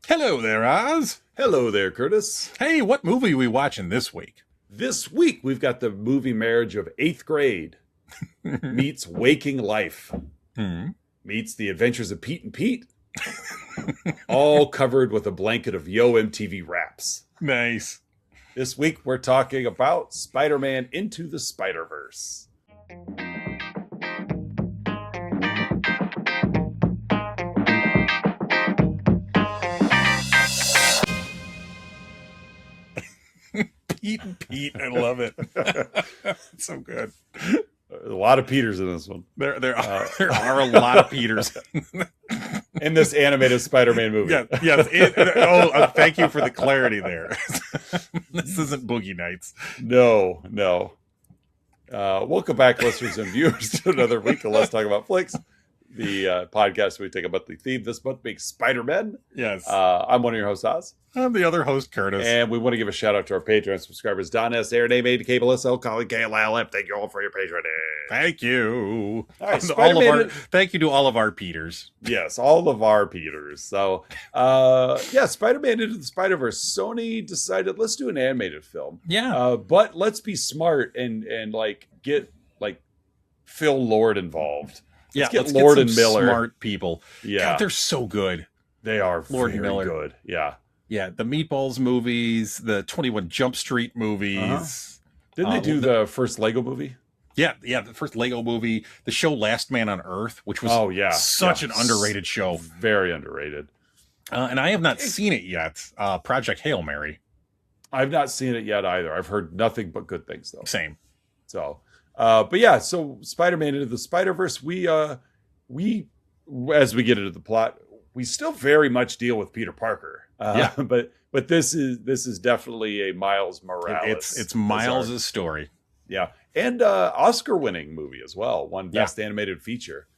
Hello there, Oz. Hello there, Curtis. Hey, what movie are we watching this week? This week we've got the movie marriage of 8th grade meets Waking Life meets The Adventures of Pete and Pete, all covered with a blanket of Yo MTV raps. Nice. This week we're talking about Spider-Man Into the Spider-Verse. Pete and Pete, I love it. It's so good. A lot of Peters in this one. There are a lot of Peters in this animated Spider-Man movie. Yes. Thank you for the clarity there. This isn't Boogie Nights. No. Welcome back, listeners and viewers, to another week of Let's Talk About Flicks, the podcast we take about the theme this month being Spider-Man. Yes. I'm one of your hosts, Oz. I'm the other host, Curtis. And we want to give a shout out to our Patreon subscribers, Don S., Aaron A. Made, Cable SL, Colin KLLF. Thank you all for your patronage. Thank you. All right, thank you to all of our Peters. Yes, all of our Peters. So, Spider-Man Into the Spider-Verse. Sony decided, let's do an animated film. Yeah. But let's be smart and get Phil Lord involved. Let's get Lord and Miller. Smart people. Yeah. God, they're so good. They are Lord very Miller. good. Yeah. Yeah, the Meatballs movies, the 21 Jump Street movies. Didn't they do the first Lego movie? Yeah, the first Lego movie, the show Last Man on Earth, which was such an underrated show. Very underrated. And I have not seen it yet. Project Hail Mary. I've not seen it yet either. I've heard nothing but good things, though. Same. So, so Spider-Man Into the Spider-Verse, we as we get into the plot, we still very much deal with Peter Parker. But this is definitely a Miles Morales. It's Miles' story. Yeah, and Oscar-winning movie as well. Won Best Animated Feature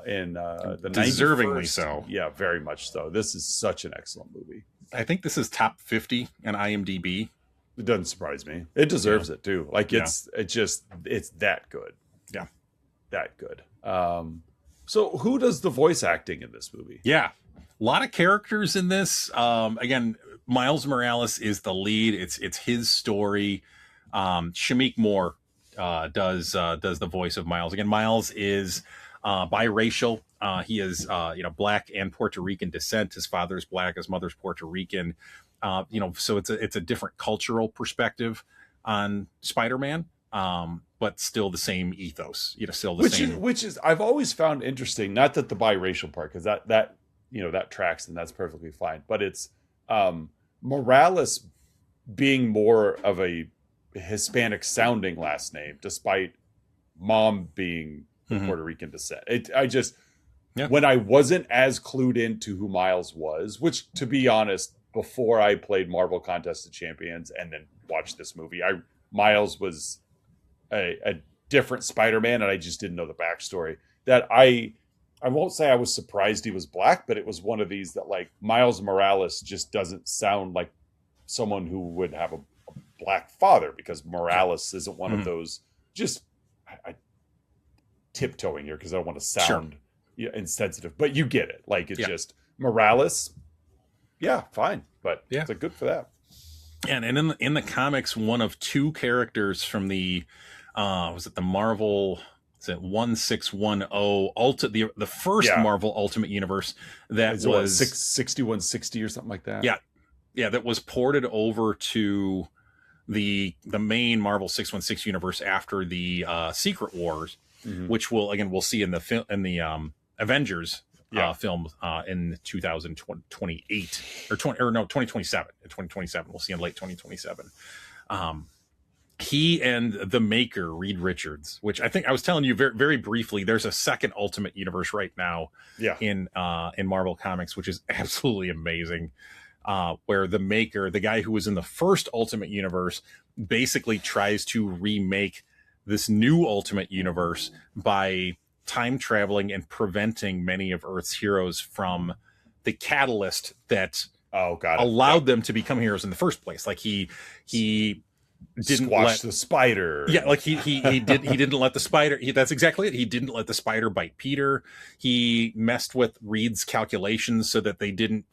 in the deservingly 91st. So. Yeah, very much so. This is such an excellent movie. I think this is top 50 in IMDb. It doesn't surprise me. It deserves it too. It's that good. Yeah, that good. So who does the voice acting in this movie? Yeah. A lot of characters in this. Again, Miles Morales is the lead. It's his story. Shameik Moore does the voice of Miles. Again, Miles is biracial. He is Black and Puerto Rican descent. His father's Black, his mother's Puerto Rican. So it's a different cultural perspective on Spider-Man. But still the same ethos. Still the same. Which is I've always found interesting. Not that the biracial part, because that tracks and that's perfectly fine. But it's Morales being more of a Hispanic sounding last name, despite mom being Puerto Rican descent. When I wasn't as clued into who Miles was, which to be honest, before I played Marvel Contest of Champions and then watched this movie, Miles was a different Spider-Man, and I just didn't know the backstory. That I won't say I was surprised he was Black, but it was one of these that Miles Morales just doesn't sound like someone who would have a Black father, because Morales isn't one of those. Just I tiptoeing here because I don't want to sound insensitive, but you get it. Just Morales. Yeah, fine, but it's good for that. And in the comics, one of two characters from the was it the Marvel? Is it 1610 the first Marvel Ultimate Universe that was 6160 or something like that? Yeah, that was ported over to the main Marvel 616 universe after the Secret Wars, which we'll see in the Avengers film in 2028 or 2027. In 2027, we'll see in late 2027. He and the maker, Reed Richards, which I think I was telling you very, very briefly, there's a second Ultimate Universe right now in Marvel Comics, which is absolutely amazing. Where the maker, the guy who was in the first Ultimate Universe, basically tries to remake this new Ultimate Universe by time traveling and preventing many of Earth's heroes from the catalyst that allowed them to become heroes in the first place. He didn't squash the spider. Yeah, like he didn't let the spider. That's exactly it. He didn't let the spider bite Peter. He messed with Reed's calculations so that the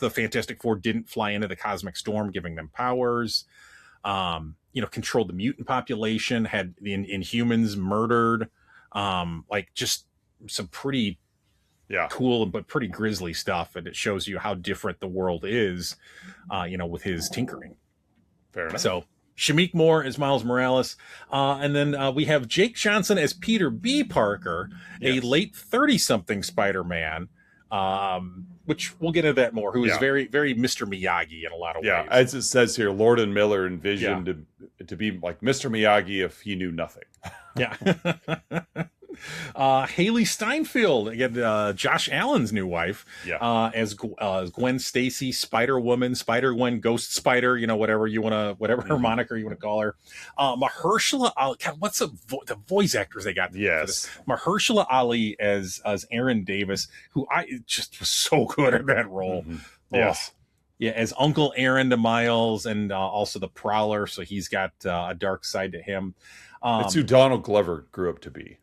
Fantastic Four didn't fly into the cosmic storm, giving them powers. Controlled the mutant population, had the Inhumans murdered. Like just some pretty cool but pretty grisly stuff, and it shows you how different the world is, with his tinkering. Fair enough. So Shameik Moore as Miles Morales, and then we have Jake Johnson as Peter B. Parker, a late 30-something Spider-Man, which we'll get into that more, who is very, very Mr. Miyagi in a lot of ways. Yeah, as it says here, Lord and Miller envisioned to be like Mr. Miyagi if he knew nothing. Yeah. Hailee Steinfeld, again, Josh Allen's new wife, as Gwen Stacy, Spider-Woman, Spider-Gwen, Ghost Spider, whatever her moniker you want to call her. Mahershala Ali, God, what's the voice actors they got? Yes. Mahershala Ali as Aaron Davis, who I just was so good at that role. Mm-hmm. Yes. Yeah, as Uncle Aaron to Miles, and also the Prowler, so he's got a dark side to him. That's who Donald Glover grew up to be.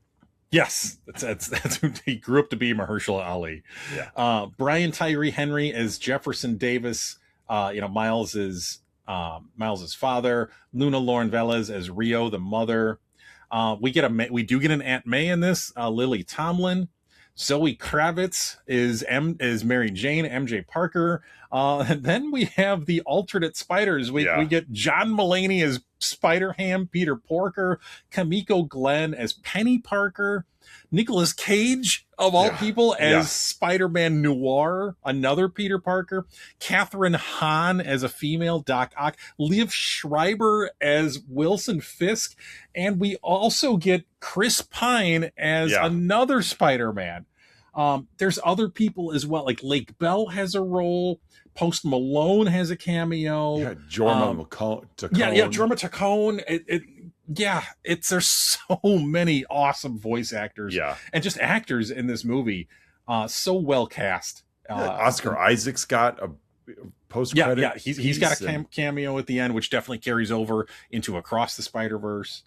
Yes, that's who he grew up to be, Mahershala Ali. Yeah. Brian Tyree Henry as Jefferson Davis, Miles's father. Luna Lauren Velez as Rio, the mother. We do get an Aunt May in this. Lily Tomlin. Zoe Kravitz is Mary Jane, MJ Parker. And then we have the alternate spiders. We get John Mulaney as Spider-Ham, Peter Porker, Kamiko Glenn as Peni Parker, Nicolas Cage, of all people, as Spider-Man Noir, another Peter Parker, Catherine Hahn as a female Doc Ock, Liev Schreiber as Wilson Fisk, and we also get Chris Pine as another Spider-Man. There's other people as well, like Lake Bell has a role, Post Malone has a cameo. Yeah, Jorma Tacone. Jorma Tacone. There's so many awesome voice actors and just actors in this movie. So well cast. Oscar Isaac's got a post-credit. Yeah, he's got a cameo at the end, which definitely carries over into Across the Spider-Verse.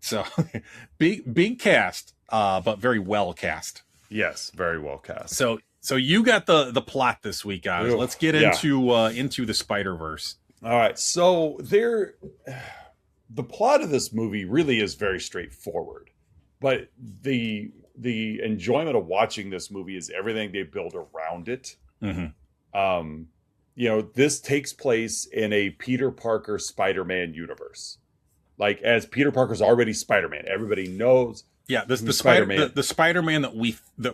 So big cast, but very well cast. Yes, very well cast. So you got the plot this week, guys. Let's get into the Spider-Verse. All right. So the plot of this movie really is very straightforward, but the enjoyment of watching this movie is everything they build around it. Mm-hmm. This takes place in a Peter Parker Spider-Man universe. Like, as Peter Parker's already Spider-Man, everybody knows. Yeah, the Spider-Man, the Spider-Man that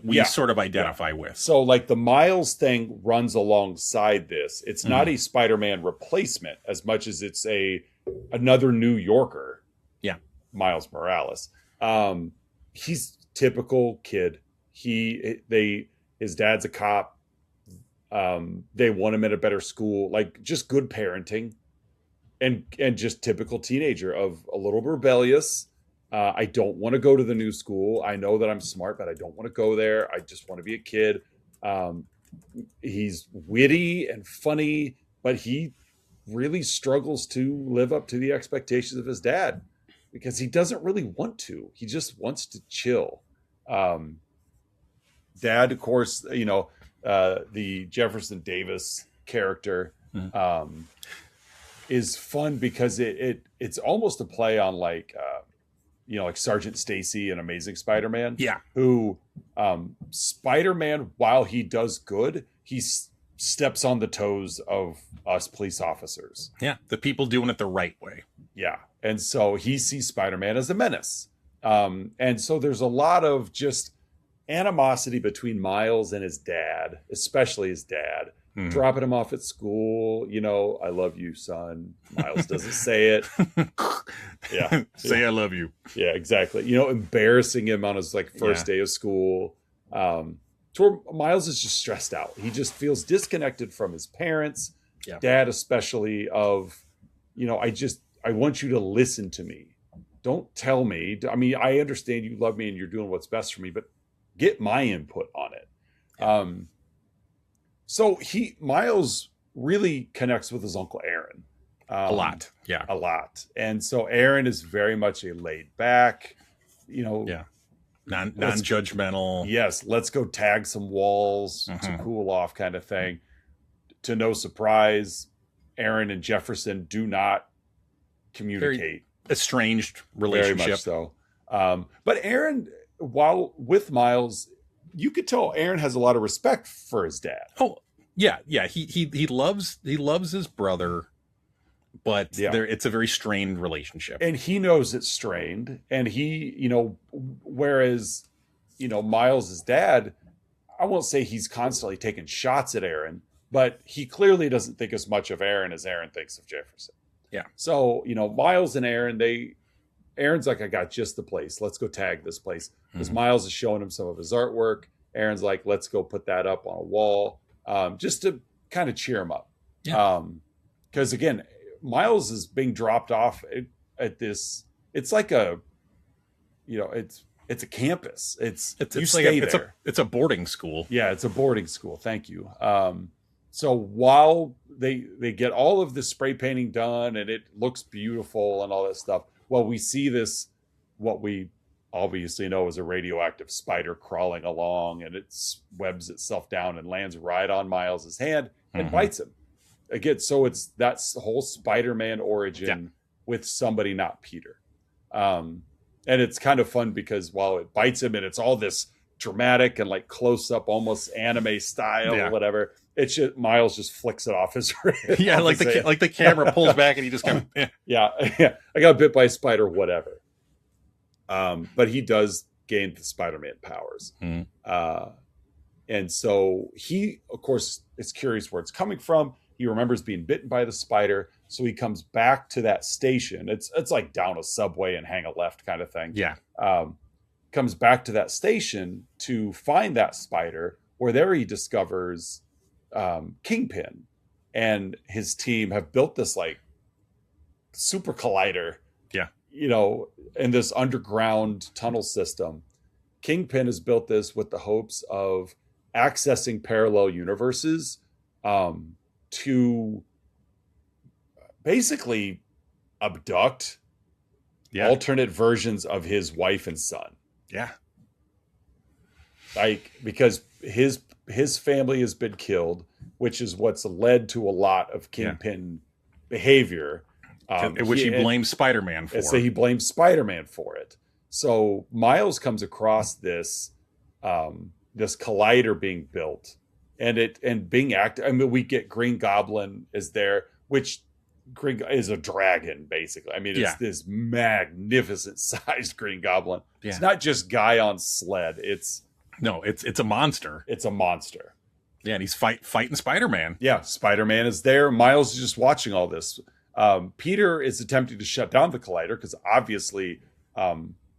we sort of identify with. So, like, the Miles thing runs alongside this. It's not a Spider-Man replacement as much as it's another New Yorker. Yeah, Miles Morales. He's typical kid. His dad's a cop. They want him at a better school, like just good parenting, and just typical teenager of a little rebellious. I don't want to go to the new school. I know that I'm smart, but I don't want to go there. I just want to be a kid. He's witty and funny, but he really struggles to live up to the expectations of his dad because he doesn't really want to. He just wants to chill. Dad, of course, the Jefferson Davis character is fun because it's almost a play on like Sergeant Stacy and Amazing Spider-Man. Yeah. Who Spider-Man, while he does good, he steps on the toes of us police officers. Yeah, the people doing it the right way. Yeah. And so he sees Spider-Man as a menace. And so there's a lot of just animosity between Miles and his dad, especially his dad, dropping him off at school. I love you, son. Miles doesn't say it. Yeah. Say I love you. Yeah, exactly. Embarrassing him on his first day of school. To where Miles is just stressed out. He just feels disconnected from his parents, dad especially, of, I want you to listen to me. Don't tell me. I mean, I understand you love me and you're doing what's best for me, but get my input on it. So Miles really connects with his uncle Aaron. A lot. Yeah. A lot. And so Aaron is very much a laid back, Yeah. Non-judgmental. Yes, let's go tag some walls to cool off kind of thing. To no surprise, Aaron and Jefferson do not communicate. Very estranged relationship. Very much so. But Aaron, while with Miles, you could tell Aaron has a lot of respect for his dad. Oh, yeah. He loves his brother, but it's a very strained relationship. And he knows it's strained. And he, whereas, Miles' dad, I won't say he's constantly taking shots at Aaron, but he clearly doesn't think as much of Aaron as Aaron thinks of Jefferson. Yeah. So, Miles and Aaron, Aaron's like, I got just the place. Let's go tag this place. Because Miles is showing him some of his artwork. Aaron's like, let's go put that up on a wall, just to kind of cheer him up. Yeah. Because again, Miles is being dropped off at this. It's like a, it's a campus. It's a boarding school. Yeah, it's a boarding school. Thank you. So while they get all of the spray painting done and it looks beautiful and all that stuff, well, we see this, what we obviously know is a radioactive spider crawling along, and it webs itself down and lands right on Miles's hand and bites him. Again, so that's the whole Spider-Man origin with somebody not Peter. And it's kind of fun because while it bites him and it's all this dramatic and like close up, almost anime style or whatever, it's just Miles just flicks it off his wrist. Yeah, like the camera pulls back and he just kind of yeah. I got bit by a spider, whatever. But he does gain the Spider-Man powers. And so he, of course, is curious where it's coming from. He remembers being bitten by the spider. So he comes back to that station. It's like down a subway and hang a left kind of thing. Yeah. Comes back to that station to find that spider, where there he discovers Kingpin and his team have built this like super collider. Yeah. In this underground tunnel system. Kingpin has built this with the hopes of accessing parallel universes to basically abduct alternate versions of his wife and son. Yeah. Like, because his family has been killed, which is what's led to a lot of Kingpin behavior. Which he blames Spider-Man for. So he blames Spider-Man for it. So Miles comes across this this collider being built and being active. I mean, we get Green Goblin is there, which is a dragon, basically. I mean, it's this magnificent sized Green Goblin. Yeah. It's not just guy on sled. It's a monster. It's a monster. Yeah, and he's fighting Spider-Man. Yeah, Spider-Man is there. Miles is just watching all this. Peter is attempting to shut down the collider because obviously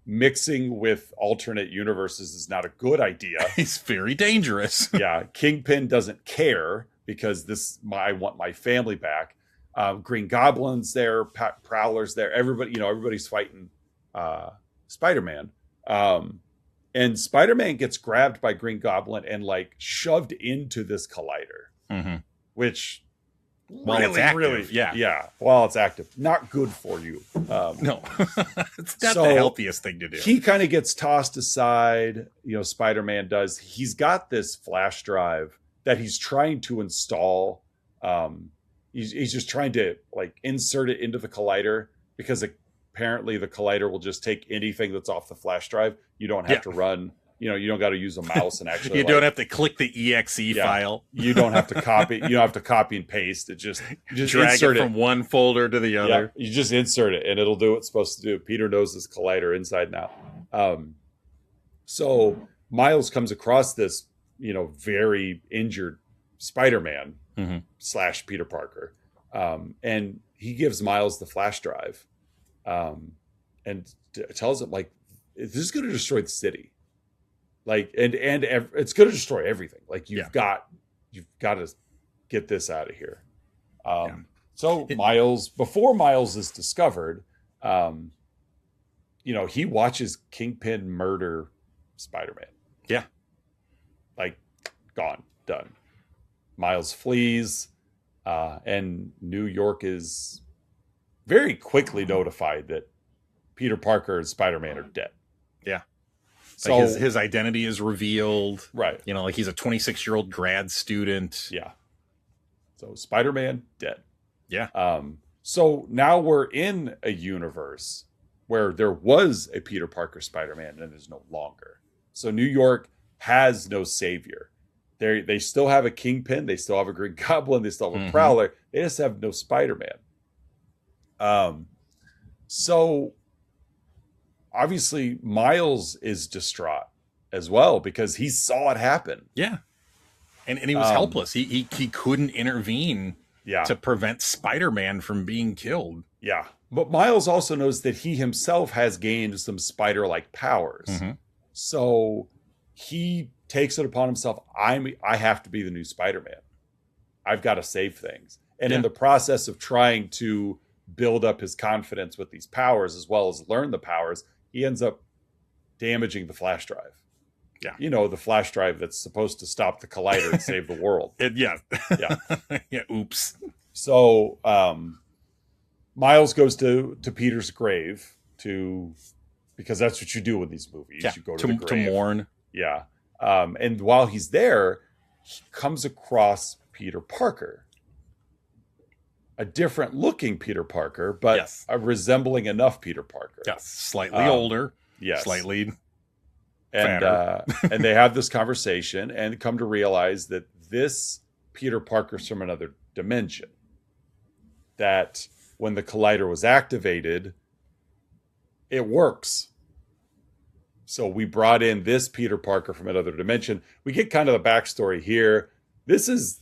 mixing with alternate universes is not a good idea. It's very dangerous. Yeah, Kingpin doesn't care because I want my family back. Green Goblin's there, Prowler's there. Everybody, everybody's fighting Spider-Man. And Spider-Man gets grabbed by Green Goblin and like shoved into this collider, which. Well, it's active. Yeah. While it's active, not good for you. No, it's not the healthiest thing to do. He kind of gets tossed aside. Spider-Man does. He's got this flash drive that he's trying to install. He's just trying to like insert it into the collider because apparently the collider will just take anything that's off the flash drive. You don't have to run. You don't got to use a mouse and actually. You don't have to click the exe file. You don't have to copy. You don't have to copy and paste. It just drag insert it from one folder to the other. Yeah, you just insert it and it'll do what it's supposed to do. Peter knows this collider inside and out. So Miles comes across this, very injured Spider-Man / Peter Parker, and he gives Miles the flash drive, and tells him like, "This is going to destroy the city." Like, and it's going to destroy everything. Like you've got to get this out of here. So before Miles is discovered, he watches Kingpin murder Spider-Man. Yeah. Like gone, done. Miles flees. And New York is very quickly notified that Peter Parker and Spider-Man are dead. Yeah. So Like his identity is revealed. right. You know, like he's a 26-year-old grad student. Yeah. So Spider-Man dead. Yeah. So now we're in a universe where there was a Peter Parker Spider-Man and is no longer. So New York has no savior. They still have a Kingpin, they still have a Green Goblin, they still have a Prowler. They just have no Spider-Man. So obviously Miles is distraught as well because he saw it happen. Yeah. And he was helpless. He couldn't intervene to prevent Spider-Man from being killed. Yeah. But Miles also knows that he himself has gained some spider-like powers. So he takes it upon himself. I have to be the new Spider-Man. I've got to save things. And in the process of trying to build up his confidence with these powers, as well as learn the powers, he ends up damaging the flash drive. Yeah. You know, the flash drive that's supposed to stop the collider and save the world. Yeah. Yeah. Oops. So Miles goes to Peter's grave because that's what you do in these movies. Yeah. You go to the grave. To mourn. Yeah. And while he's there, he comes across Peter Parker. A different looking Peter Parker, but resembling enough Peter Parker. Yes. Slightly older. Yes. Slightly fatter. And they have this conversation and come to realize that this Peter Parker's from another dimension. That when the collider was activated, it works. So we brought in this Peter Parker from another dimension. We get kind of the backstory here. This is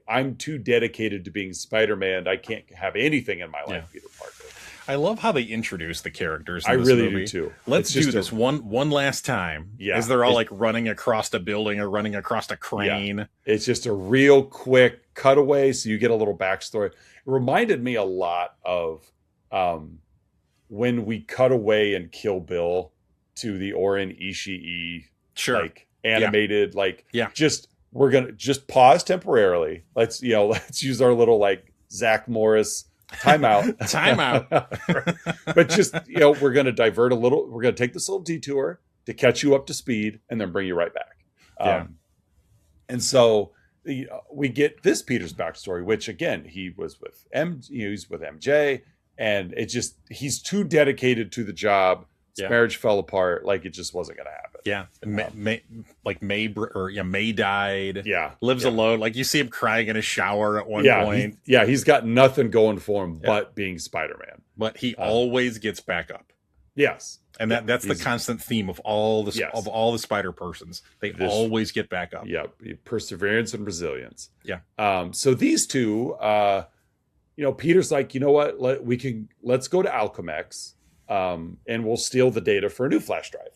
I'm too dedicated to being Spider-Man. I can't have anything in my life, Peter Parker. I love how they introduce the characters in I this really movie. do too. Let's do this one last time. Yeah. As they're all like running across a building or running across a crane. Yeah. It's just a real quick cutaway, so you get a little backstory. It reminded me a lot of when we cut away and Kill Bill to the Oren Ishii like animated just we're gonna just pause temporarily. Let's use our little like Zach Morris timeout. But just we're gonna divert a little. We're gonna take this little detour to catch you up to speed and then bring you right back. And so we get this Peter's backstory, which again he was with he's with MJ, and he's too dedicated to the job. His marriage fell apart. Like it just wasn't going to happen. Yeah. May died. Yeah. Lives alone. Like you see him crying in a shower at one point. He's got nothing going for him but being Spider-Man. But he always gets back up. Yes. And that's the constant theme of all the Spider persons. They always get back up. Yeah. Perseverance and resilience. Yeah. So these two, Peter's like, you know what? Let's go to Alchemex. And we'll steal the data for a new flash drive.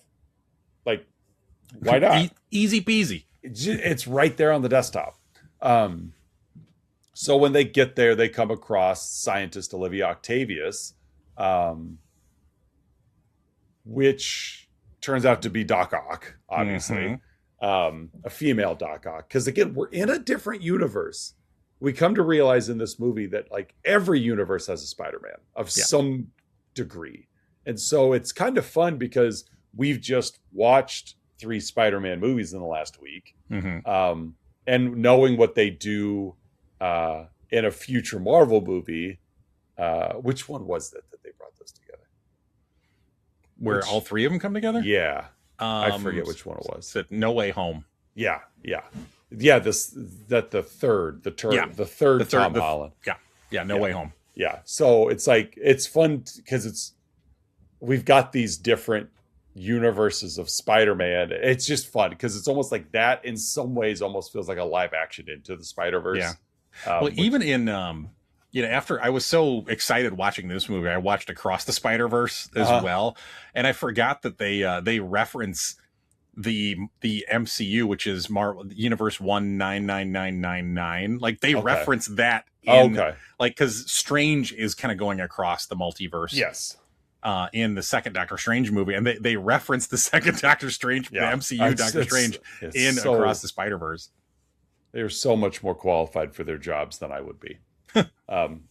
Like, why not? Easy peasy. It's right there on the desktop. So when they get there, they come across scientist Olivia Octavius, which turns out to be Doc Ock, obviously. A female Doc Ock. Because again, we're in a different universe. We come to realize in this movie that like every universe has a Spider-Man of some degree. And so it's kind of fun because we've just watched 3 Spider-Man movies in the last week. And knowing what they do in a future Marvel movie, which one was that they brought those together? Where all 3 of them come together? Yeah. I forget which one it was. No Way Home. Yeah. The third Tom Holland. No Way Home. Yeah. So it's like, it's fun because we've got these different universes of Spider-Man. It's just fun because it's almost like that in some ways almost feels like a live action Into the Spider-Verse. Yeah. Even in, after I was so excited watching this movie, I watched Across the Spider-Verse as well. And I forgot that they reference the MCU, which is Marvel Universe 199999. Like they reference that because Strange is kind of going across the multiverse. Yes. In the second Doctor Strange movie, and they reference the second Doctor Strange, the MCU Doctor Strange, Across the Spider-Verse. They're so much more qualified for their jobs than I would be. um,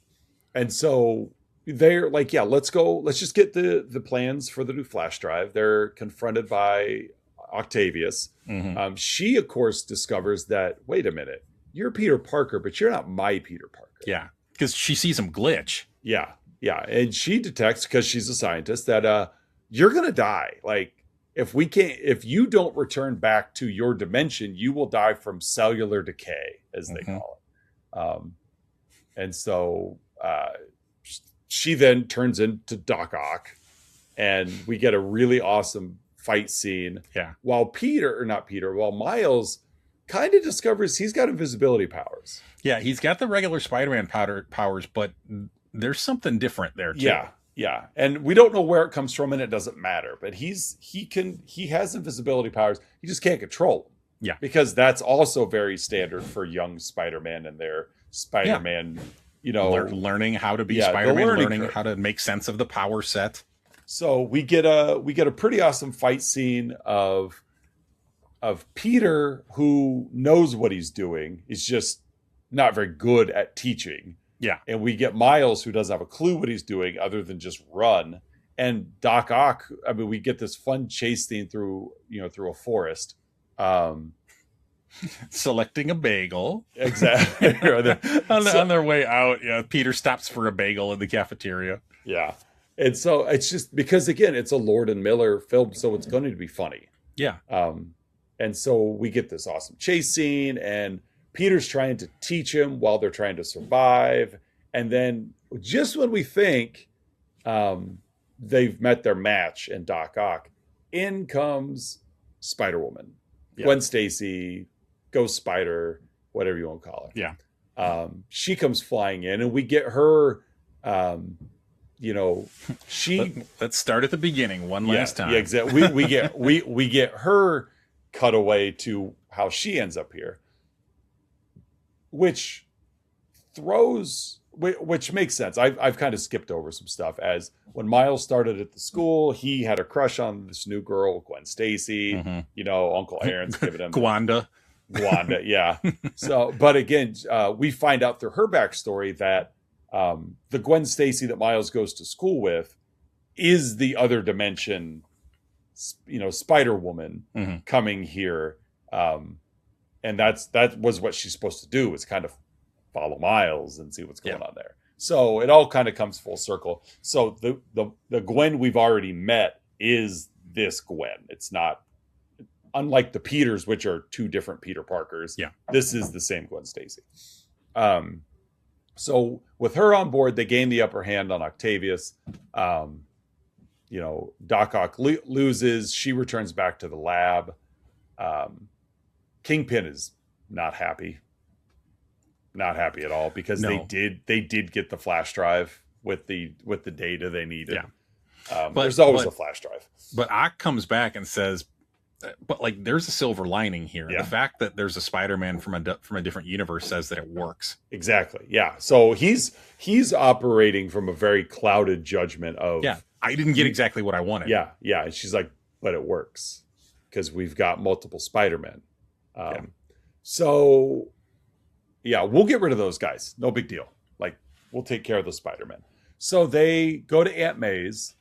and so they're like, yeah, let's go. Let's just get the plans for the new flash drive. They're confronted by Octavius. Mm-hmm. She, of course, discovers that, wait a minute, you're Peter Parker, but you're not my Peter Parker. Yeah, because she sees him glitch. Yeah, yeah. And she detects, because she's a scientist, that you're going to die. Like, if you don't return back to your dimension, you will die from cellular decay, as they call it. And so she then turns into Doc Ock, and we get a really awesome fight scene. Yeah. While Miles kind of discovers he's got invisibility powers. Yeah, he's got the regular Spider-Man powers, but there's something different there too. Yeah. And we don't know where it comes from, and it doesn't matter. But he has invisibility powers. He just can't control them. Yeah. Because that's also very standard for young Spider-Man and their Spider-Man, learning how to be Spider-Man, learning how to make sense of the power set. So we get a pretty awesome fight scene of Peter, who knows what he's doing. He's just not very good at teaching. Yeah. And we get Miles, who doesn't have a clue what he's doing other than just run. And Doc Ock, I mean, we get this fun chase scene through a forest. Selecting a bagel. Exactly. on their way out, Peter stops for a bagel in the cafeteria. Yeah. And so it's just because, again, it's a Lord and Miller film, so it's going to be funny. Yeah. And so we get this awesome chase scene, and Peter's trying to teach him while they're trying to survive. And then just when we think they've met their match in Doc Ock, in comes Spider-Woman. Yeah. Gwen Stacy, Ghost Spider, whatever you want to call her. Yeah. She comes flying in, and we get her... let's start at the beginning one last time. Yeah, exactly. We get her cutaway to how she ends up here, which makes sense. I've kind of skipped over some stuff, as when Miles started at the school, he had a crush on this new girl, Gwen Stacy. Mm-hmm. Uncle Aaron's giving him Gwanda, yeah. So, but again, we find out through her backstory that the Gwen Stacy that Miles goes to school with is the other dimension, Spider-Woman coming here. And that was what she's supposed to do, was kind of follow Miles and see what's going on there. So it all kind of comes full circle. So the Gwen we've already met is this Gwen. It's not, unlike the Peters, which are two different Peter Parkers. Yeah. This is the same Gwen Stacy. So with her on board, they gain the upper hand on Octavius. Doc Ock loses. She returns back to the lab. Kingpin is not happy. Not happy at all, because they did get the flash drive with the data they needed. Yeah. But there's always a flash drive. But Ock comes back and says, but there's a silver lining here. Yeah. The fact that there's a Spider-Man from a different universe says that it works. Exactly. Yeah. So he's operating from a very clouded judgment of, I didn't get exactly what I wanted. Yeah. Yeah. And she's like, but it works because we've got multiple Spider-Men. So yeah, we'll get rid of those guys. No big deal. We'll take care of the Spider-Men. So they go to Aunt May's,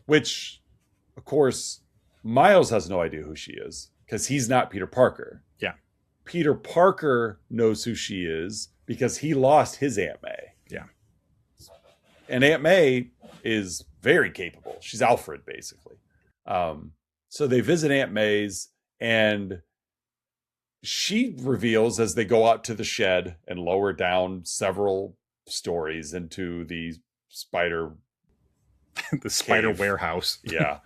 which of course, Miles has no idea who she is because he's not Peter Parker. Yeah. Peter Parker knows who she is because he lost his Aunt May. Yeah. And Aunt May is very capable. She's Alfred, basically. So they visit Aunt May's, and she reveals, as they go out to the shed and lower down several stories into the spider cave. Warehouse. Yeah.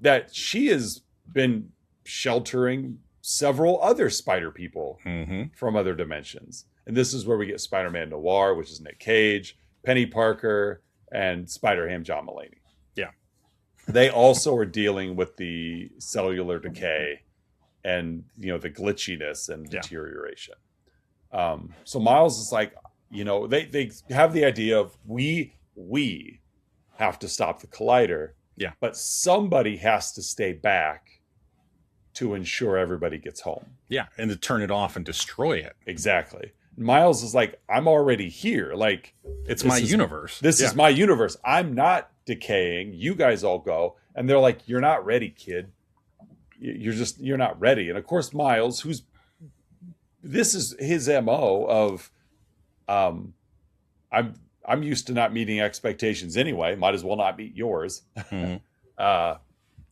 That she has been sheltering several other spider people from other dimensions. And this is where we get Spider-Man Noir, which is Nick Cage, Peni Parker, and Spider-Ham John Mulaney. Yeah. They also are dealing with the cellular decay and, the glitchiness and deterioration. So Miles is like, they have the idea of we have to stop the collider. Yeah. But somebody has to stay back to ensure everybody gets home. Yeah, and to turn it off and destroy it. Exactly. Miles is like, I'm already here. Like, it's my universe. This is my universe. I'm not decaying. You guys all go. And they're like, you're not ready, kid. You're not ready. And of course, Miles, this is his MO of, I'm used to not meeting expectations anyway. Might as well not meet yours. Mm-hmm.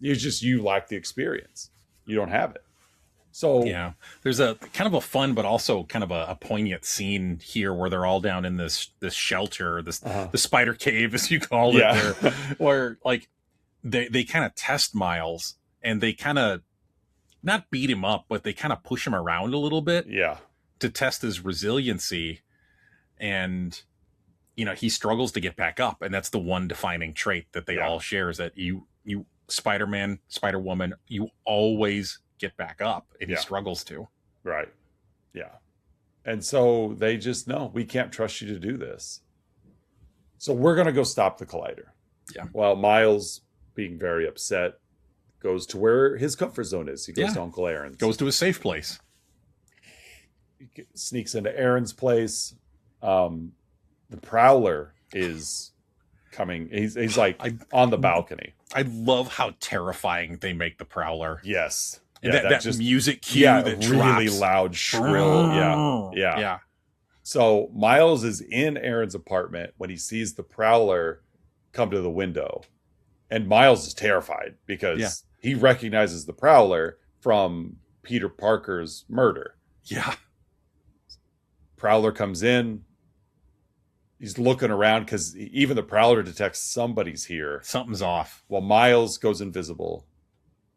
It's just you lack the experience. You don't have it. So yeah, there's a kind of a fun, but also kind of a poignant scene here where they're all down in this shelter, the spider cave, as you call it, there, where like they kind of test Miles and they kind of not beat him up, but they kind of push him around a little bit, to test his resiliency, and he struggles to get back up, and that's the one defining trait that they all share, is that you Spider-Man, Spider-Woman, you always get back up, and he struggles to. Right. Yeah. And so they just know, we can't trust you to do this. So we're going to go stop the collider. Yeah. While Miles, being very upset, goes to where his comfort zone is. He goes to Uncle Aaron's. Goes to a safe place. He sneaks into Aaron's place. The Prowler is coming. He's like on the balcony. I love how terrifying they make the Prowler. Yes. And that just music cue that really drops. loud, shrill. Yeah. So Miles is in Aaron's apartment when he sees the Prowler come to the window. And Miles is terrified because he recognizes the Prowler from Peter Parker's murder. Yeah. Prowler comes in. He's looking around because even the Prowler detects somebody's here. Something's off. Well, Miles goes invisible.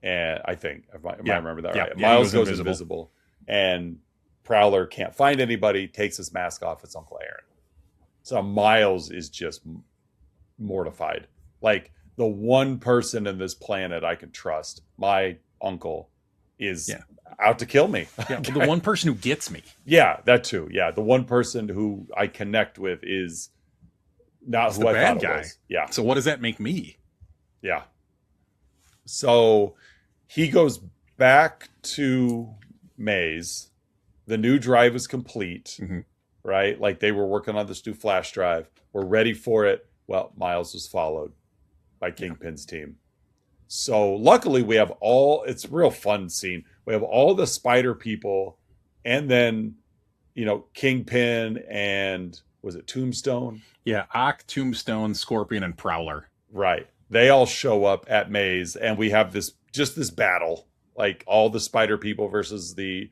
And I think, if I remember that right. Yeah, Miles goes invisible. And Prowler can't find anybody, takes his mask off. It's Uncle Aaron. So Miles is just mortified. Like, the one person in this planet I can trust, my uncle, is out to kill me. Yeah, well, the one person who gets me. Yeah, that too. Yeah, the one person who I connect with is not who I thought it was. Yeah. So what does that make me? Yeah. So he goes back to Maze. The new drive is complete, right? Like, they were working on this new flash drive. We're ready for it. Well, Miles was followed by Kingpin's team. So luckily we have it's a real fun scene. We have all the spider people, and then, Kingpin and, was it Tombstone? Yeah, Tombstone, Scorpion, and Prowler. Right. They all show up at Maze, and we have this battle, like all the spider people versus the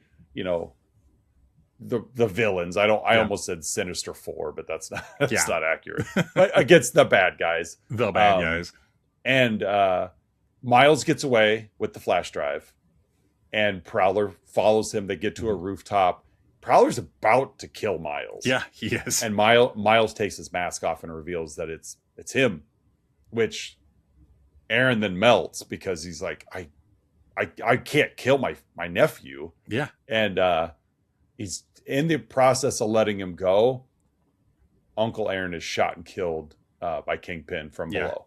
villains. I almost said Sinister Four, but that's not accurate. But against the bad guys. The bad guys. And Miles gets away with the flash drive, and Prowler follows him. They get to a rooftop. Prowler's about to kill Miles. Yeah, he is. And Miles takes his mask off and reveals that it's him, which Aaron then melts because he's like, I can't kill my nephew. Yeah. And he's in the process of letting him go. Uncle Aaron is shot and killed by Kingpin from below.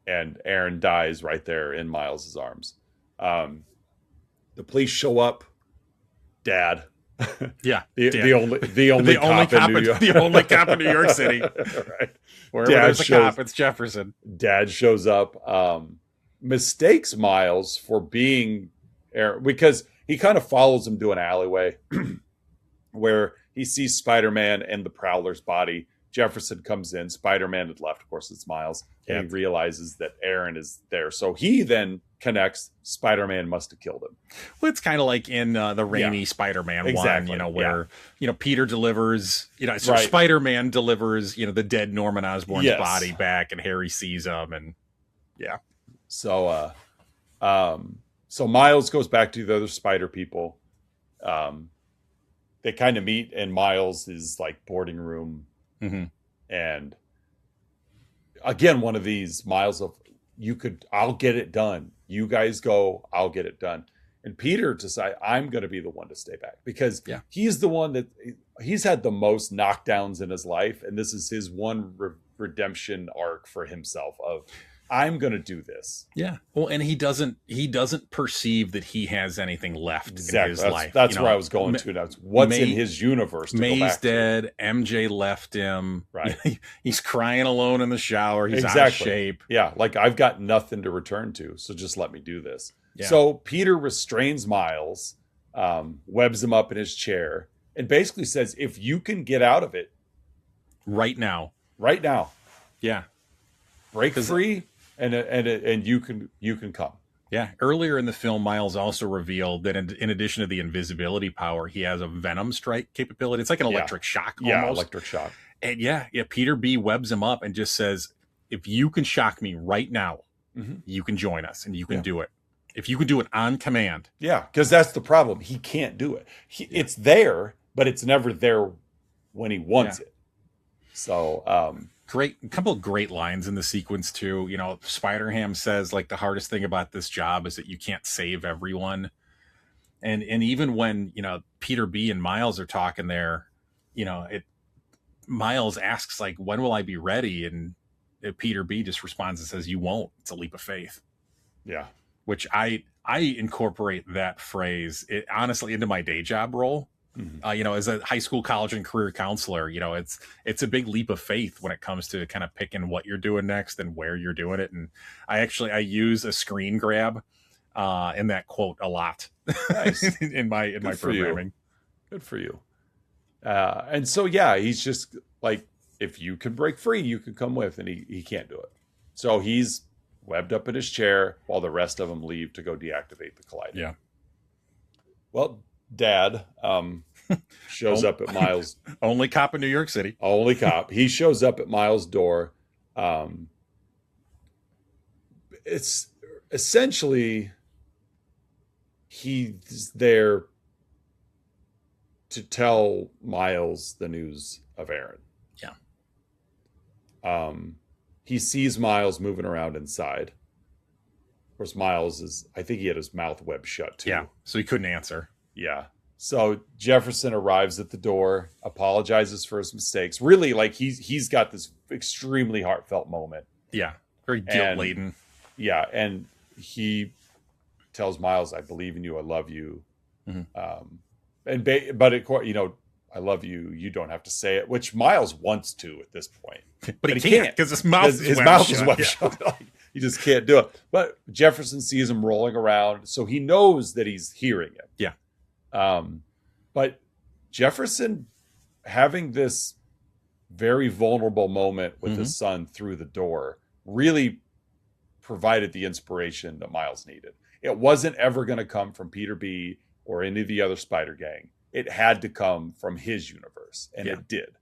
And Aaron dies right there in Miles's arms. The police show up. Dad. Yeah. The only cop in New York. The only cop in New York City. Right. Wherever there's a cop, it's Jefferson. Dad shows up, mistakes Miles for being Aaron, because he kind of follows him to an alleyway where he sees Spider-Man and the Prowler's body. Jefferson comes in. Spider-Man had left. Of course, it's Miles. And he realizes that Aaron is there. So he then connects, Spider-Man must have killed him. Well, it's kind of like in the Raimi Spider-Man one, where, Peter delivers, Spider-Man delivers, the dead Norman Osborn's body back, and Harry sees him. And So Miles goes back to the other spider people. They kind of meet in Miles' like boarding room. And again, one of these Miles of, I'll get it done. You guys go, I'll get it done. And Peter decides, I'm going to be the one to stay back, because he's the one that he's had the most knockdowns in his life. And this is his one redemption arc for himself of, I'm going to do this. Yeah. Well, and he doesn't perceive that he has anything left in his life. That's where I was going to. That's what's in his universe to May's go back dead. to. MJ left him. Right. He's crying alone in the shower. He's out of shape. Yeah. Like, I've got nothing to return to. So just let me do this. Yeah. So Peter restrains Miles, webs him up in his chair, and basically says, if you can get out of it right now. Yeah. Break free. And you can come. Yeah. Earlier in the film, Miles also revealed that in addition to the invisibility power, he has a venom strike capability. It's like an electric shock. Almost. Yeah, electric shock. And Peter B webs him up and just says, if you can shock me right now, you can join us and you can do it. If you can do it on command. Yeah, because that's the problem. He can't do it. It's there, but it's never there when he wants it. So, a couple of great lines in the sequence too. You know, Spider-Ham says, like, the hardest thing about this job is that you can't save everyone. And even when, you know, Peter B and Miles are talking there, you know, Miles asks, like, when will I be ready? And Peter B just responds and says, you won't. It's a leap of faith. Yeah. Which I incorporate that phrase honestly into my day job role. You know, as a high school, college, and career counselor, you know, it's a big leap of faith when it comes to kind of picking what you're doing next and where you're doing it. And I use a screen grab in that quote a lot. Nice. in my programming. Good for you. And so, yeah, he's just like, if you can break free, you can come with, and he can't do it. So he's webbed up in his chair while the rest of them leave to go deactivate the collider. Yeah. Well, Dad shows up at Miles. Only cop in New York City. Only cop. He shows up at Miles' door. It's essentially he's there to tell Miles the news of Aaron. Yeah. He sees Miles moving around inside. Of course, Miles I think he had his mouth web shut too. Yeah, so he couldn't answer. Yeah. So Jefferson arrives at the door, apologizes for his mistakes. Really, like, he's got this extremely heartfelt moment. Yeah. Very guilt-laden. Yeah. And he tells Miles, I believe in you. I love you. But you know, I love you. You don't have to say it, which Miles wants to at this point. But he can't because his mouth is web shut. Like, he just can't do it. But Jefferson sees him rolling around, so he knows that he's hearing him. Yeah. But Jefferson having this very vulnerable moment with his son through the door really provided the inspiration that Miles needed. It wasn't ever going to come from Peter B or any of the other Spider Gang. It had to come from his universe, and it did.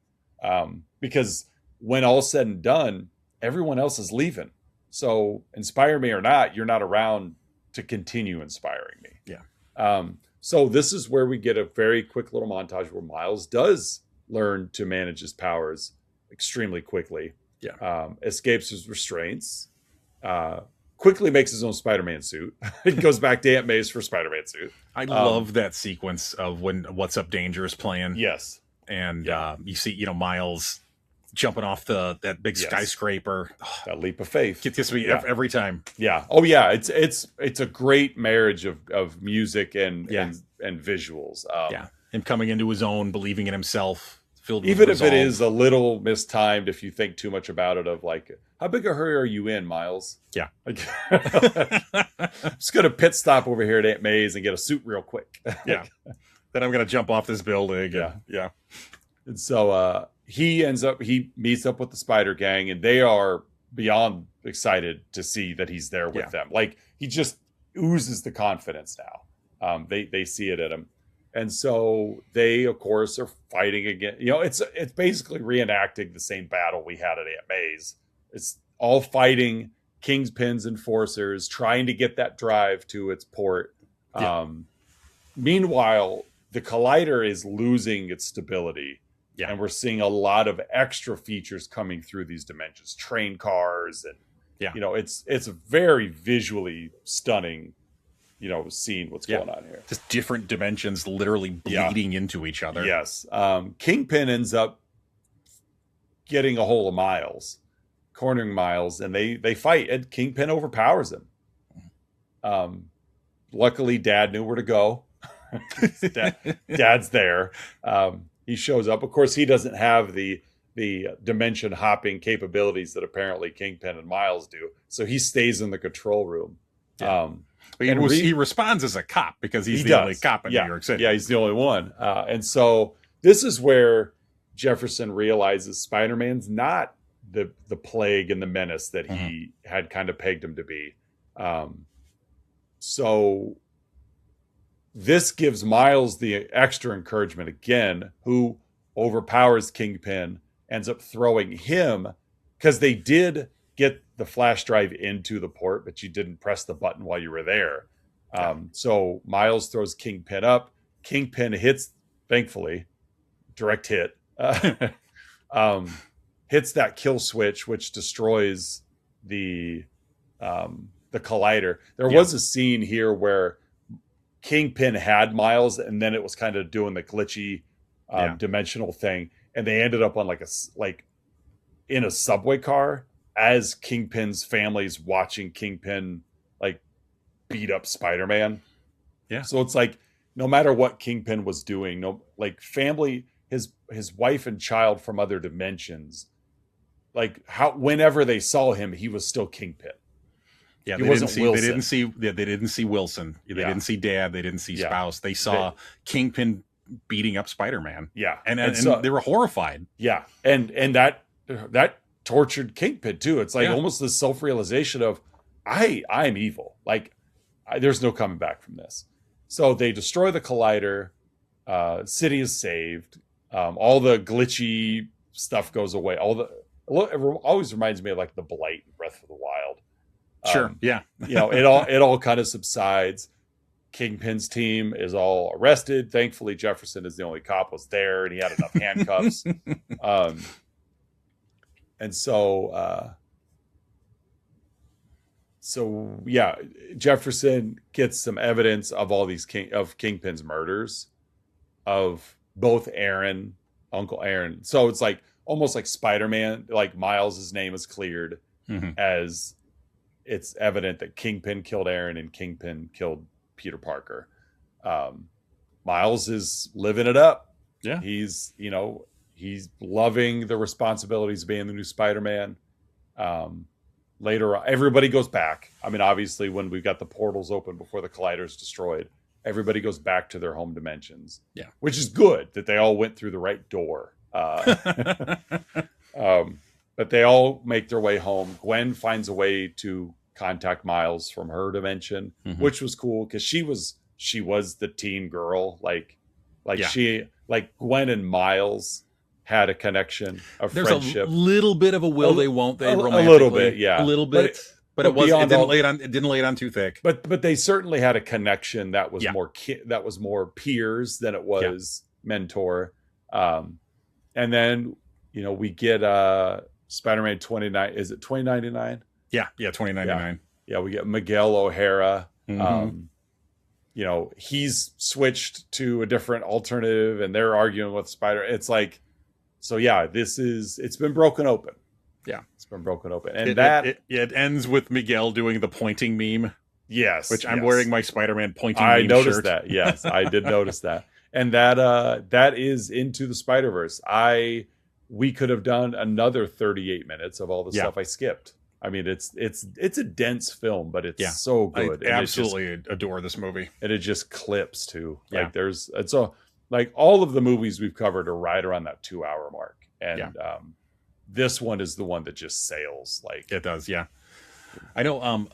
Because when all's said and done, everyone else is leaving. So inspire me or not, you're not around to continue inspiring me. Yeah. So this is where we get a very quick little montage where Miles does learn to manage his powers extremely quickly. Yeah. Escapes his restraints. Quickly makes his own Spider-Man suit. It goes back to Aunt May's for Spider-Man suit. I love that sequence of when What's Up Danger is playing. Yes. And you see, you know, Miles jumping off that big skyscraper. That leap of faith. Gets me every time. Yeah. Oh yeah. It's a great marriage of music and visuals. Him coming into his own, believing in himself, filled with even resolve. If it is a little mistimed, if you think too much about it, of like, how big a hurry are you in, Miles? Yeah. Like, just gonna pit stop over here at Aunt May's and get a suit real quick. Yeah. Then I'm gonna jump off this building. Yeah. And so he meets up with the Spider Gang, and they are beyond excited to see that he's there with them. Like, he just oozes the confidence now. They see it in him. And so they, of course, are fighting again. You know, it's basically reenacting the same battle we had at Aunt May's. It's all fighting Kingpin's enforcers, trying to get that drive to its port. Yeah. Meanwhile, the collider is losing its stability. Yeah. And we're seeing a lot of extra features coming through these dimensions, train cars, and you know, it's a very visually stunning, you know, seeing what's going on here. Just different dimensions literally bleeding into each other. Yes. Kingpin ends up getting a hold of Miles, cornering Miles, and they fight, and Kingpin overpowers him. Luckily, Dad knew where to go. Dad's there. He shows up. Of course, he doesn't have the dimension hopping capabilities that apparently Kingpin and Miles do. So he stays in the control room. Yeah. He responds as a cop because he's the only cop in New York City. Yeah, he's the only one. And so this is where Jefferson realizes Spider-Man's not the plague and the menace that he had kind of pegged him to be. So this gives Miles the extra encouragement again, who overpowers Kingpin, ends up throwing him, because they did get the flash drive into the port, but you didn't press the button while you were there. So Miles throws Kingpin up. Kingpin hits, thankfully, direct hit, hits that kill switch, which destroys the collider. There was a scene here where Kingpin had Miles, and then it was kind of doing the glitchy dimensional thing, and they ended up on in a subway car as Kingpin's family's watching Kingpin beat up Spider-Man. Yeah. So it's like, no matter what Kingpin was doing, family, his wife and child from other dimensions, whenever they saw him, he was still Kingpin. Yeah, they didn't see Wilson. They didn't see Dad. They didn't see Spouse. They saw Kingpin beating up Spider-Man. Yeah, and they were horrified. Yeah, and that tortured Kingpin too. It's almost this self-realization of I'm evil. There's no coming back from this. So they destroy the collider. City is saved. All the glitchy stuff goes away. It always reminds me of the Blight in Breath of the Wild. Sure. Yeah. It all kind of subsides. Kingpin's team is all arrested. Thankfully, Jefferson is the only cop was there, and he had enough handcuffs. And so Jefferson gets some evidence of all these Kingpin's murders, of both Uncle Aaron. So it's almost like Spider-Man, Miles' name is cleared as it's evident that Kingpin killed Aaron and Kingpin killed Peter Parker. Miles is living it up. Yeah. He's loving the responsibilities of being the new Spider-Man. Later on, everybody goes back. I mean, obviously, when we've got the portals open before the collider is destroyed, everybody goes back to their home dimensions. Yeah. Which is good that they all went through the right door. But they all make their way home. Gwen finds a way to contact Miles from her dimension, which was cool because she was the teen girl. Gwen and Miles had a connection of friendship. There's a little bit of a will they won't they romantically. A little bit, yeah. A little bit. But it didn't lay it on too thick. But they certainly had a connection that was more peers than it was mentor. And then we get Spider-Man 29. Is it 2099? Yeah, 2099. Yeah, we get Miguel O'Hara. He's switched to a different alternative, and they're arguing with Spider. It's it's been broken open. Yeah, it's been broken open, and it ends with Miguel doing the pointing meme. Yes, which I'm wearing my Spider-Man pointing. I meme noticed shirt. that. Yes, I did notice that, and that is Into the Spider-Verse. We could have done another 38 minutes of all the stuff I skipped. I mean, it's a dense film, but it's so good. I absolutely adore this movie, and it just clips too. All of the movies we've covered are right around that 2-hour mark, and this one is the one that just sails. It does, yeah. I know.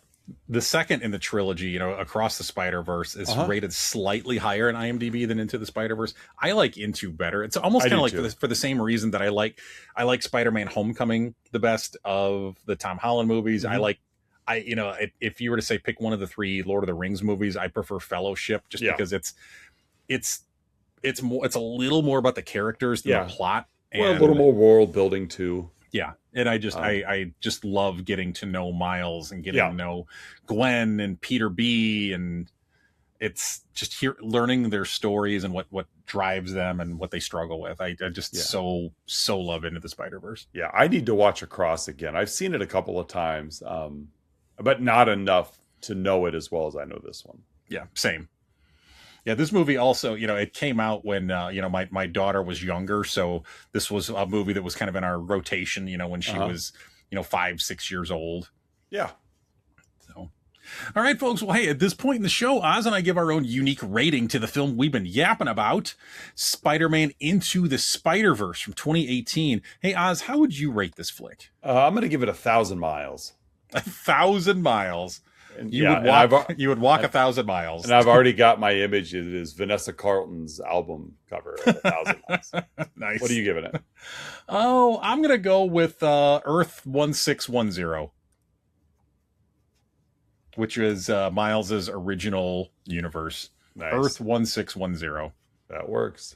The second in the trilogy, Across the Spider-Verse, is rated slightly higher in IMDb than Into the Spider-Verse. I like Into better. It's almost kind of for the same reason that I like Spider-Man: Homecoming the best of the Tom Holland movies. If you were to say pick one of the 3 Lord of the Rings movies, I prefer Fellowship just because it's a little more about the characters than the plot. And a little more world building too. Yeah, and I just love getting to know Miles and getting to know Gwen and Peter B, and it's just learning their stories and what drives them and what they struggle with. I just so love Into the Spider-Verse. Yeah, I need to watch Across again. I've seen it a couple of times, but not enough to know it as well as I know this one. Yeah, same. Yeah, this movie also, it came out when, my daughter was younger. So this was a movie that was kind of in our rotation, when she was, 5-6 years old. Yeah. So, all right, folks. Well, hey, at this point in the show, Oz and I give our own unique rating to the film we've been yapping about, Spider-Man Into the Spider-Verse from 2018. Hey, Oz, how would you rate this flick? I'm going to give it 1,000 miles. 1,000 miles. You would walk 1,000 miles. And I've already got my image. It is Vanessa Carlton's album cover of 1,000 miles. Nice. What are you giving it? Oh, I'm going to go with Earth 1610, which is Miles's original universe. Nice. Earth 1610. That works.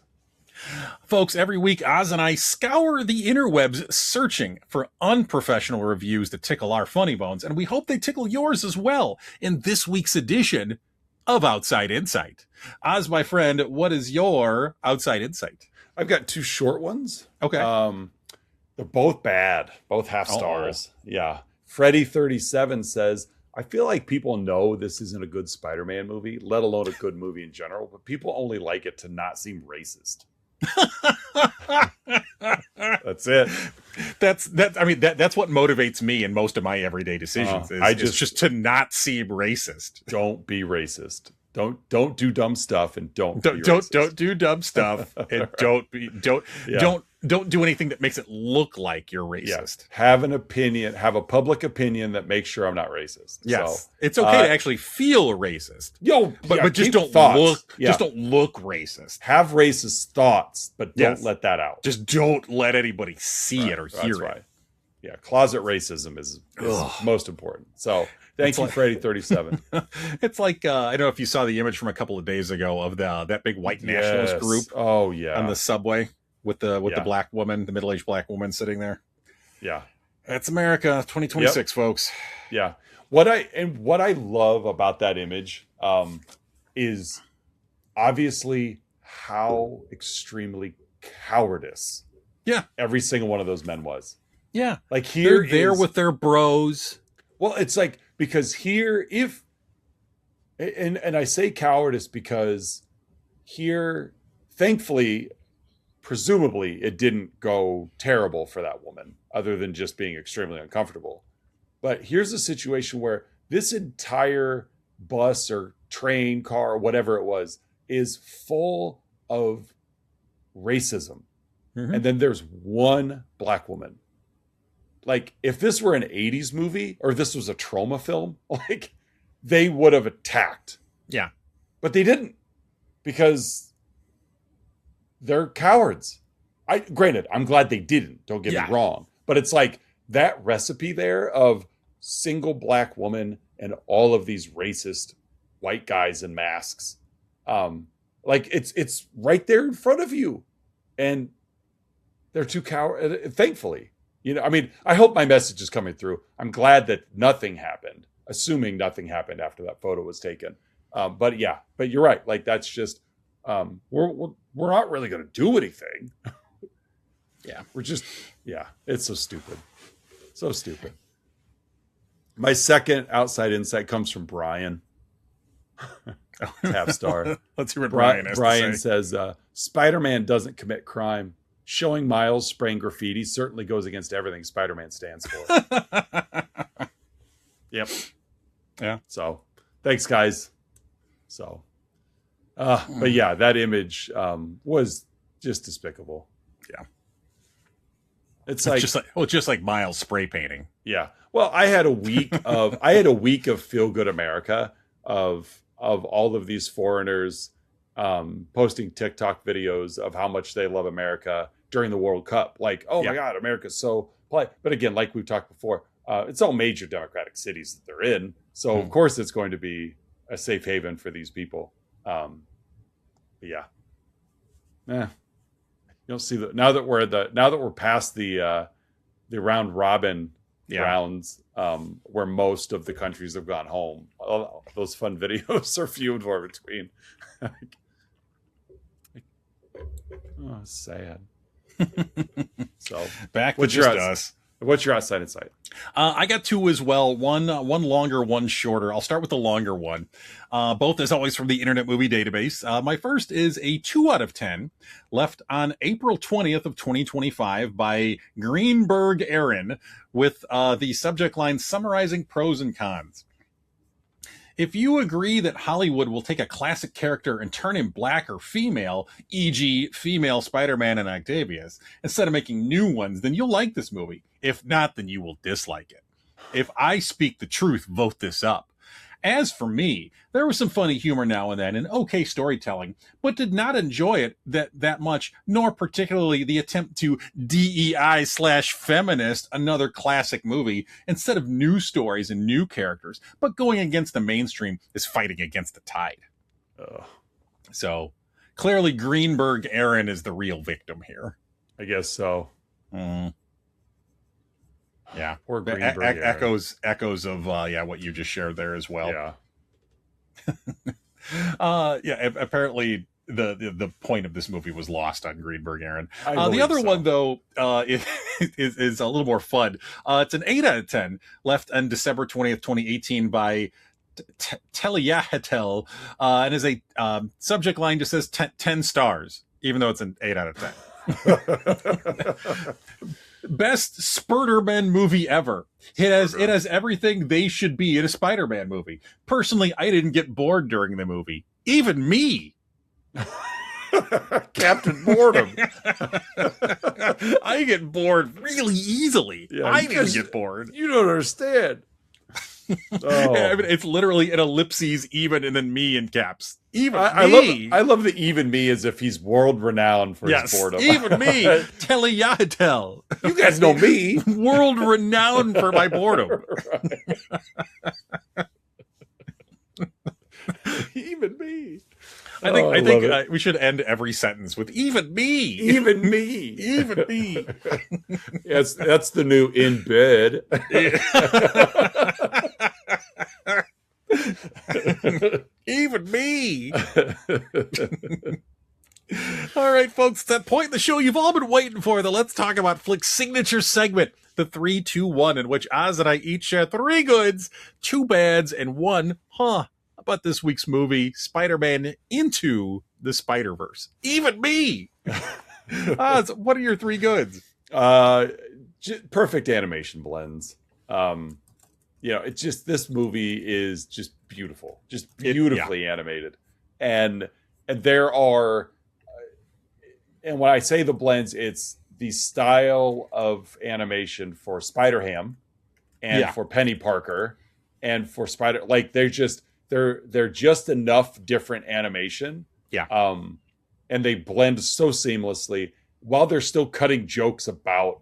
Folks, every week, Oz and I scour the interwebs searching for unprofessional reviews that tickle our funny bones, and we hope they tickle yours as well in this week's edition of Outside Insight. Oz, my friend, what is your Outside Insight? I've got 2 short ones. Okay. They're both bad, both half stars. Yeah. Freddy37 says, I feel like people know this isn't a good Spider-Man movie, let alone a good movie in general, but people only like it to not seem racist. That's it. That's what motivates me in most of my everyday decisions. Is just to not seem racist. Don't be racist. Don't do dumb stuff, and don't do dumb stuff, and don't do anything that makes it look like you're racist. Yeah. Have an opinion, have a public opinion that makes sure I'm not racist. Yes, so, it's okay to actually feel racist. But just don't look racist. Have racist thoughts, but don't let that out. Just don't let anybody see it or hear it. Right. Yeah, closet racism is most important. So thank you, Freddy37. It's like I don't know if you saw the image from a couple of days ago of that big white nationalist group. Oh yeah, on the subway with the black woman, the middle-aged black woman sitting there. Yeah, that's America, 2026, folks. Yeah, what I love about that image is obviously how extremely cowardice. Yeah, every single one of those men was. Yeah, like here they're there with their bros. Well, it's like, because here, and I say cowardice because here, thankfully, presumably, it didn't go terrible for that woman, other than just being extremely uncomfortable. But here's a situation where this entire bus or train, car, or whatever it was, is full of racism. Mm-hmm. And then there's one black woman. Like, if this were an 80s movie or this was a trauma film, like, they would have attacked. Yeah. But they didn't, because they're cowards. Granted, I'm glad they didn't. Don't get me wrong. But it's like that recipe there of single black woman and all of these racist white guys in masks. Like, it's right there in front of you. And they're too coward. Thankfully. I mean, I hope my message is coming through. I'm glad that nothing happened, assuming nothing happened after that photo was taken. But you're right. Like, that's just, we're not really going to do anything. We're just, it's so stupid. So stupid. My second outside insight comes from Brian. Half star. Let's hear what Brian has Brian to say. Says, Spider-Man doesn't commit crime. Showing Miles spraying graffiti certainly goes against everything Spider-Man stands for. Yep. Yeah. So, thanks, guys. So, but yeah, that image was just despicable. Yeah. It's just like Miles spray painting. Yeah. Well, I had a week of Feel Good America of all of these foreigners posting TikTok videos of how much they love America during the World Cup. Like, oh my God, America's so polite. But again, like we've talked before, it's all major democratic cities that they're in. So of course it's going to be a safe haven for these people. You don't see now that we're past the round robin rounds, where most of the countries have gone home. Those fun videos are few and far between. Oh, sad. So back to just us. What's your outside insight? I got two as well. One longer, one shorter. I'll start with the longer one. Both, as always, from the Internet Movie Database. My first is a 2 out of 10, left on April 20th of 2025 by Greenberg Aaron, with the subject line summarizing pros and cons. If you agree that Hollywood will take a classic character and turn him black or female, e.g. female Spider-Man and Octavius, instead of making new ones, then you'll like this movie. If not, then you will dislike it. If I speak the truth, vote this up. As for me, there was some funny humor now and then and okay storytelling, but did not enjoy it that much, nor particularly the attempt to DEI/feminist another classic movie instead of new stories and new characters, but going against the mainstream is fighting against the tide. So clearly Greenberg Aaron is the real victim here. I guess so. Yeah, or Greenberg echoes of what you just shared there as well. Yeah. Apparently the point of this movie was lost on Greenberg Aaron. The other one though is a little more fun. It's an 8 out of 10, left on December 20th, 2018 by Teliahatel, and is a subject line just says 10 stars, even though it's an 8 out of 10. Best Spider-Man movie ever. It has everything they should be in a Spider-Man movie. Personally, I didn't get bored during the movie. Even me. Captain Boredom. I get bored really easily. Yeah, I didn't get bored. You don't understand. I mean, it's literally an ellipses, even, and then me in caps. Even me. I love the even me as if he's world renowned for his boredom. Even me. Teliahatel. You guys know me. World renowned for my boredom. Even me. I think we should end every sentence with even me. Even me. Even me. Yes, that's the new in bed. Even me. All right, folks, it's that point in the show you've all been waiting for, the Let's Talk About Flick's signature segment, the 3, 2, 1, in which Oz and I each share 3 goods, 2 bads, and 1 about this week's movie, Spider-Man Into the Spider-Verse. Even me. Oz, what are your 3 goods? Perfect animation blends. It's just, this movie is just beautiful, just beautifully animated. And there are, and when I say the blends, it's the style of animation for Spider-Ham and for Peni Parker and for Spider, like they're just enough different animation. Yeah. And they blend so seamlessly while they're still cutting jokes about,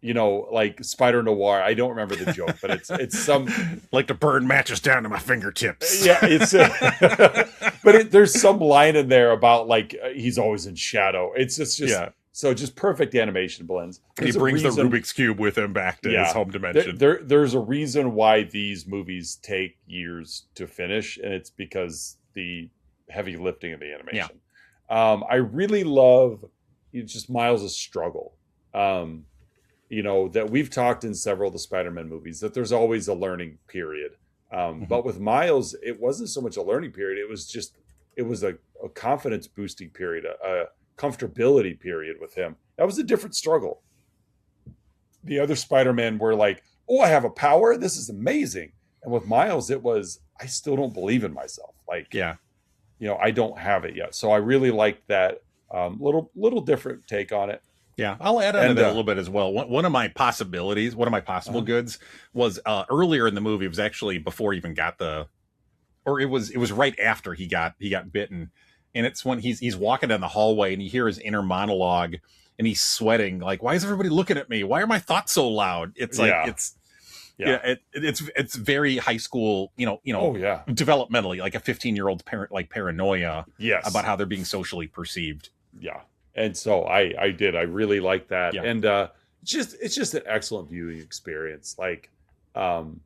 like Spider Noir. I don't remember the joke, but it's some like to burn matches down to my fingertips. Yeah, it's but there's some line in there about like he's always in shadow. It's just so just perfect animation blends. He brings the Rubik's Cube with him back to his home dimension. There's a reason why these movies take years to finish, and it's because the heavy lifting of the animation. I really love just Miles' struggle. That we've talked in several of the Spider-Man movies that there's always a learning period. But with Miles, it wasn't so much a learning period. It was a confidence boosting period, a comfortability period with him. That was a different struggle. The other Spider-Man were like, oh, I have a power. This is amazing. And with Miles, it was, I still don't believe in myself. Like, I don't have it yet. So I really liked that little different take on it. Yeah, I'll add on to that a little bit as well. One of my possible goods was earlier in the movie. It was actually before he even got it was right after he got bitten, and it's when he's walking down the hallway and you hear his inner monologue and he's sweating like, why is everybody looking at me? Why are my thoughts so loud? It's like it's very high school, developmentally, like a 15-year-old parent, like paranoia about how they're being socially perceived. Yeah. And so I really like that. Yeah. And it's just an excellent viewing experience. Like, um,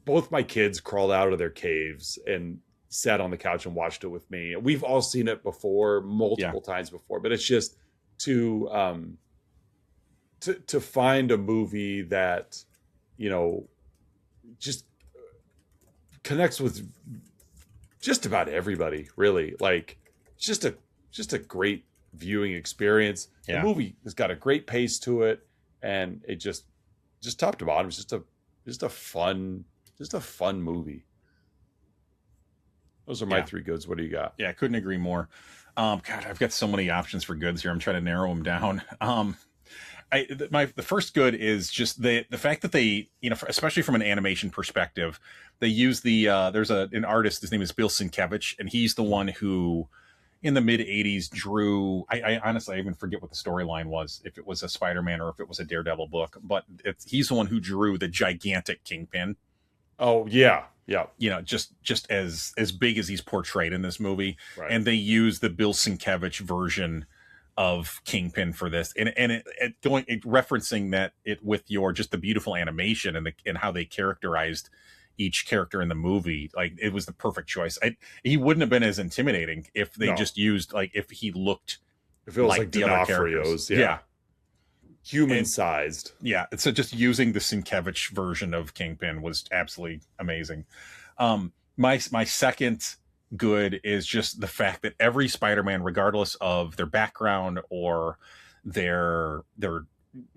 both my kids crawled out of their caves and sat on the couch and watched it with me. We've all seen it before, Yeah. multiple times before, but it's just to to find a movie that just connects with just about everybody, really. Like, it's just a great viewing experience. The Yeah. movie has got a great pace to it, and it just top to bottom is just a fun movie. Those are my Yeah. three goods. What do you got? Yeah, I couldn't agree more. God, I've got so many options for goods here. I'm trying to narrow them down. The first good is just the fact that they, especially from an animation perspective, they use there's an artist. His name is Bill Sienkiewicz, and he's the one who, in the mid '80s, drew. I honestly, I even forget what the storyline was. If it was a Spider-Man or if it was a Daredevil book, but he's the one who drew the gigantic Kingpin. Oh yeah, yeah, Just as big as he's portrayed in this movie, right. and they use the Bill Sienkiewicz version of Kingpin for this, and referencing that it with your just the beautiful animation and how they characterized each character in the movie. Like, it was the perfect choice. He wouldn't have been as intimidating if they just used, like, if he looked if it was like the other characters. Yeah. Human sized. Yeah. So just using the Sienkiewicz version of Kingpin was absolutely amazing. My second good is just the fact that every Spider-Man, regardless of their background or their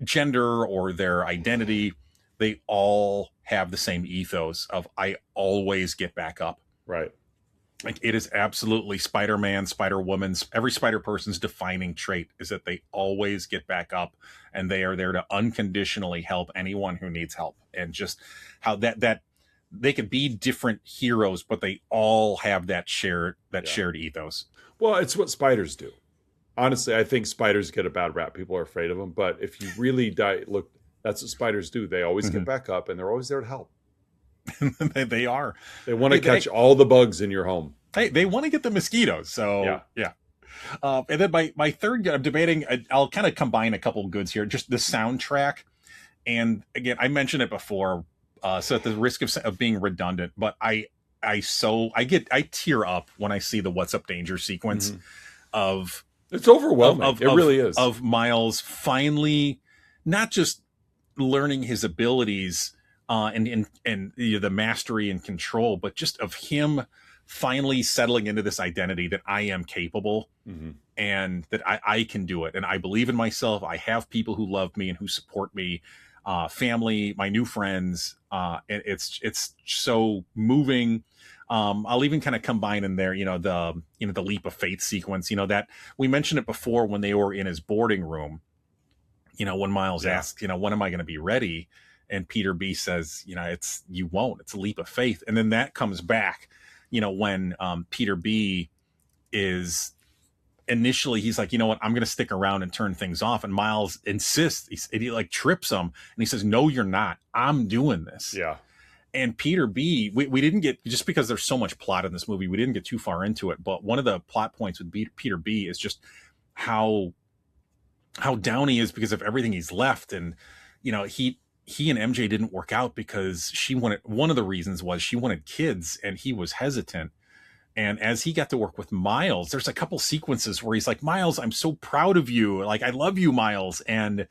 gender or their identity, they all have the same ethos of I always get back up. Right. Like, it is absolutely Spider-Man, Spider-Woman's, every Spider-Person's defining trait is that they always get back up, and they are there to unconditionally help anyone who needs help. And just how that they could be different heroes, but they all have that shared ethos. Well, it's what spiders do. Honestly, I think spiders get a bad rap. People are afraid of them, but if you really look, that's what spiders do. They always get back up, and they're always there to help. They are. They want to catch all the bugs in your home. Hey, they want to get the mosquitoes. So yeah. And then my third good, I'm debating. I'll kind of combine a couple of goods here. Just the soundtrack, and again, I mentioned it before, so at the risk of being redundant, but I tear up when I see the "What's Up Danger" sequence of. It's overwhelming. It really is. Of Miles finally not just learning his abilities and the mastery and control, but just of him finally settling into this identity that I am capable and that I can do it. And I believe in myself. I have people who love me and who support me, family, my new friends. And it's so moving. I'll even kind of combine in there, the leap of faith sequence, that we mentioned it before when they were in his boarding room, when Miles asks, when am I going to be ready? And Peter B says, you won't, it's a leap of faith. And then that comes back, when Peter B is initially, he's like, you know what, I'm going to stick around and turn things off. And Miles insists, he like trips him and he says, no, you're not, I'm doing this. Yeah. And Peter B, we didn't get, just because there's so much plot in this movie, we didn't get too far into it. But one of the plot points with Peter B is just how down he is because of everything he's left. And, he and MJ didn't work out because one of the reasons was she wanted kids and he was hesitant. And as he got to work with Miles, there's a couple sequences where he's like, Miles, I'm so proud of you. Like, I love you, Miles. And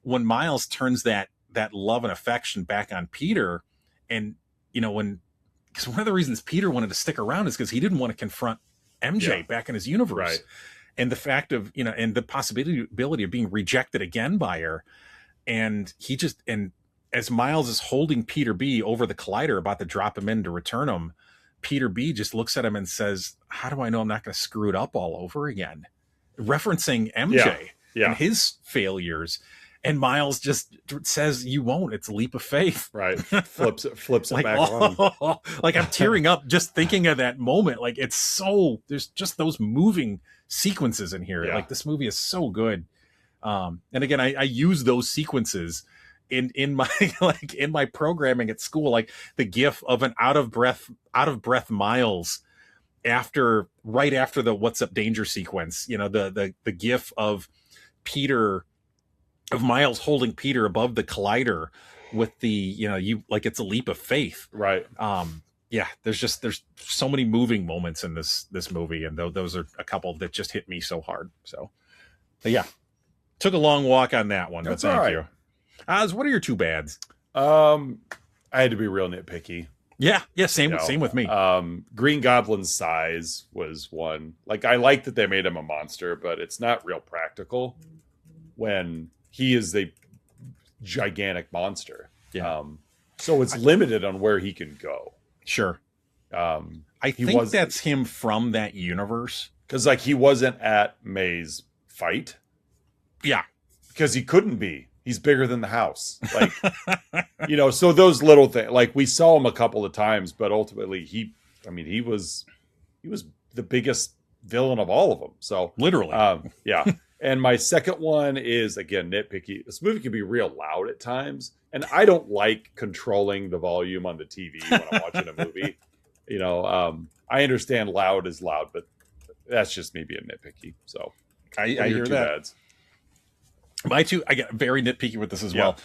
when Miles turns that love and affection back on Peter, and, because one of the reasons Peter wanted to stick around is because he didn't want to confront MJ back in his universe. Right. And the fact of, and the possibility of being rejected again by her. And as Miles is holding Peter B over the collider about to drop him in to return him, Peter B just looks at him and says, how do I know I'm not going to screw it up all over again? Referencing MJ and his failures. And Miles just says, you won't, it's a leap of faith. Right. Flips it like, back on. Like, I'm tearing up just thinking of that moment. Like, there's just those moving sequences in here. Like, this movie is so good. And again, I use those sequences in my in my programming at school, like the gif of an out of breath Miles right after the "What's Up Danger" sequence. The gif of Peter of Miles holding Peter above the collider with the, you like it's a leap of faith. Right. Yeah, there's so many moving moments in this movie, and those are a couple that just hit me so hard. So, but yeah, took a long walk on that one. That's but thank all right. you. Oz, what are your two bads? I had to be real nitpicky. Yeah, same with me. Green Goblin's size was one. Like, I like that they made him a monster, but it's not real practical when he is a gigantic monster. Yeah. So it's limited on where he can go. Sure. I think that's him from that universe. Because, like, he wasn't at May's fight. Yeah. Because he couldn't be. He's bigger than the house. Like, so those little things, like, we saw him a couple of times, but ultimately he was the biggest villain of all of them. So literally. Yeah. And my second one is, again, nitpicky. This movie can be real loud at times. And I don't like controlling the volume on the TV when I'm watching a movie. I understand loud is loud, but that's just me being nitpicky. So I hear that. Bads? My two, I get very nitpicky with this as well.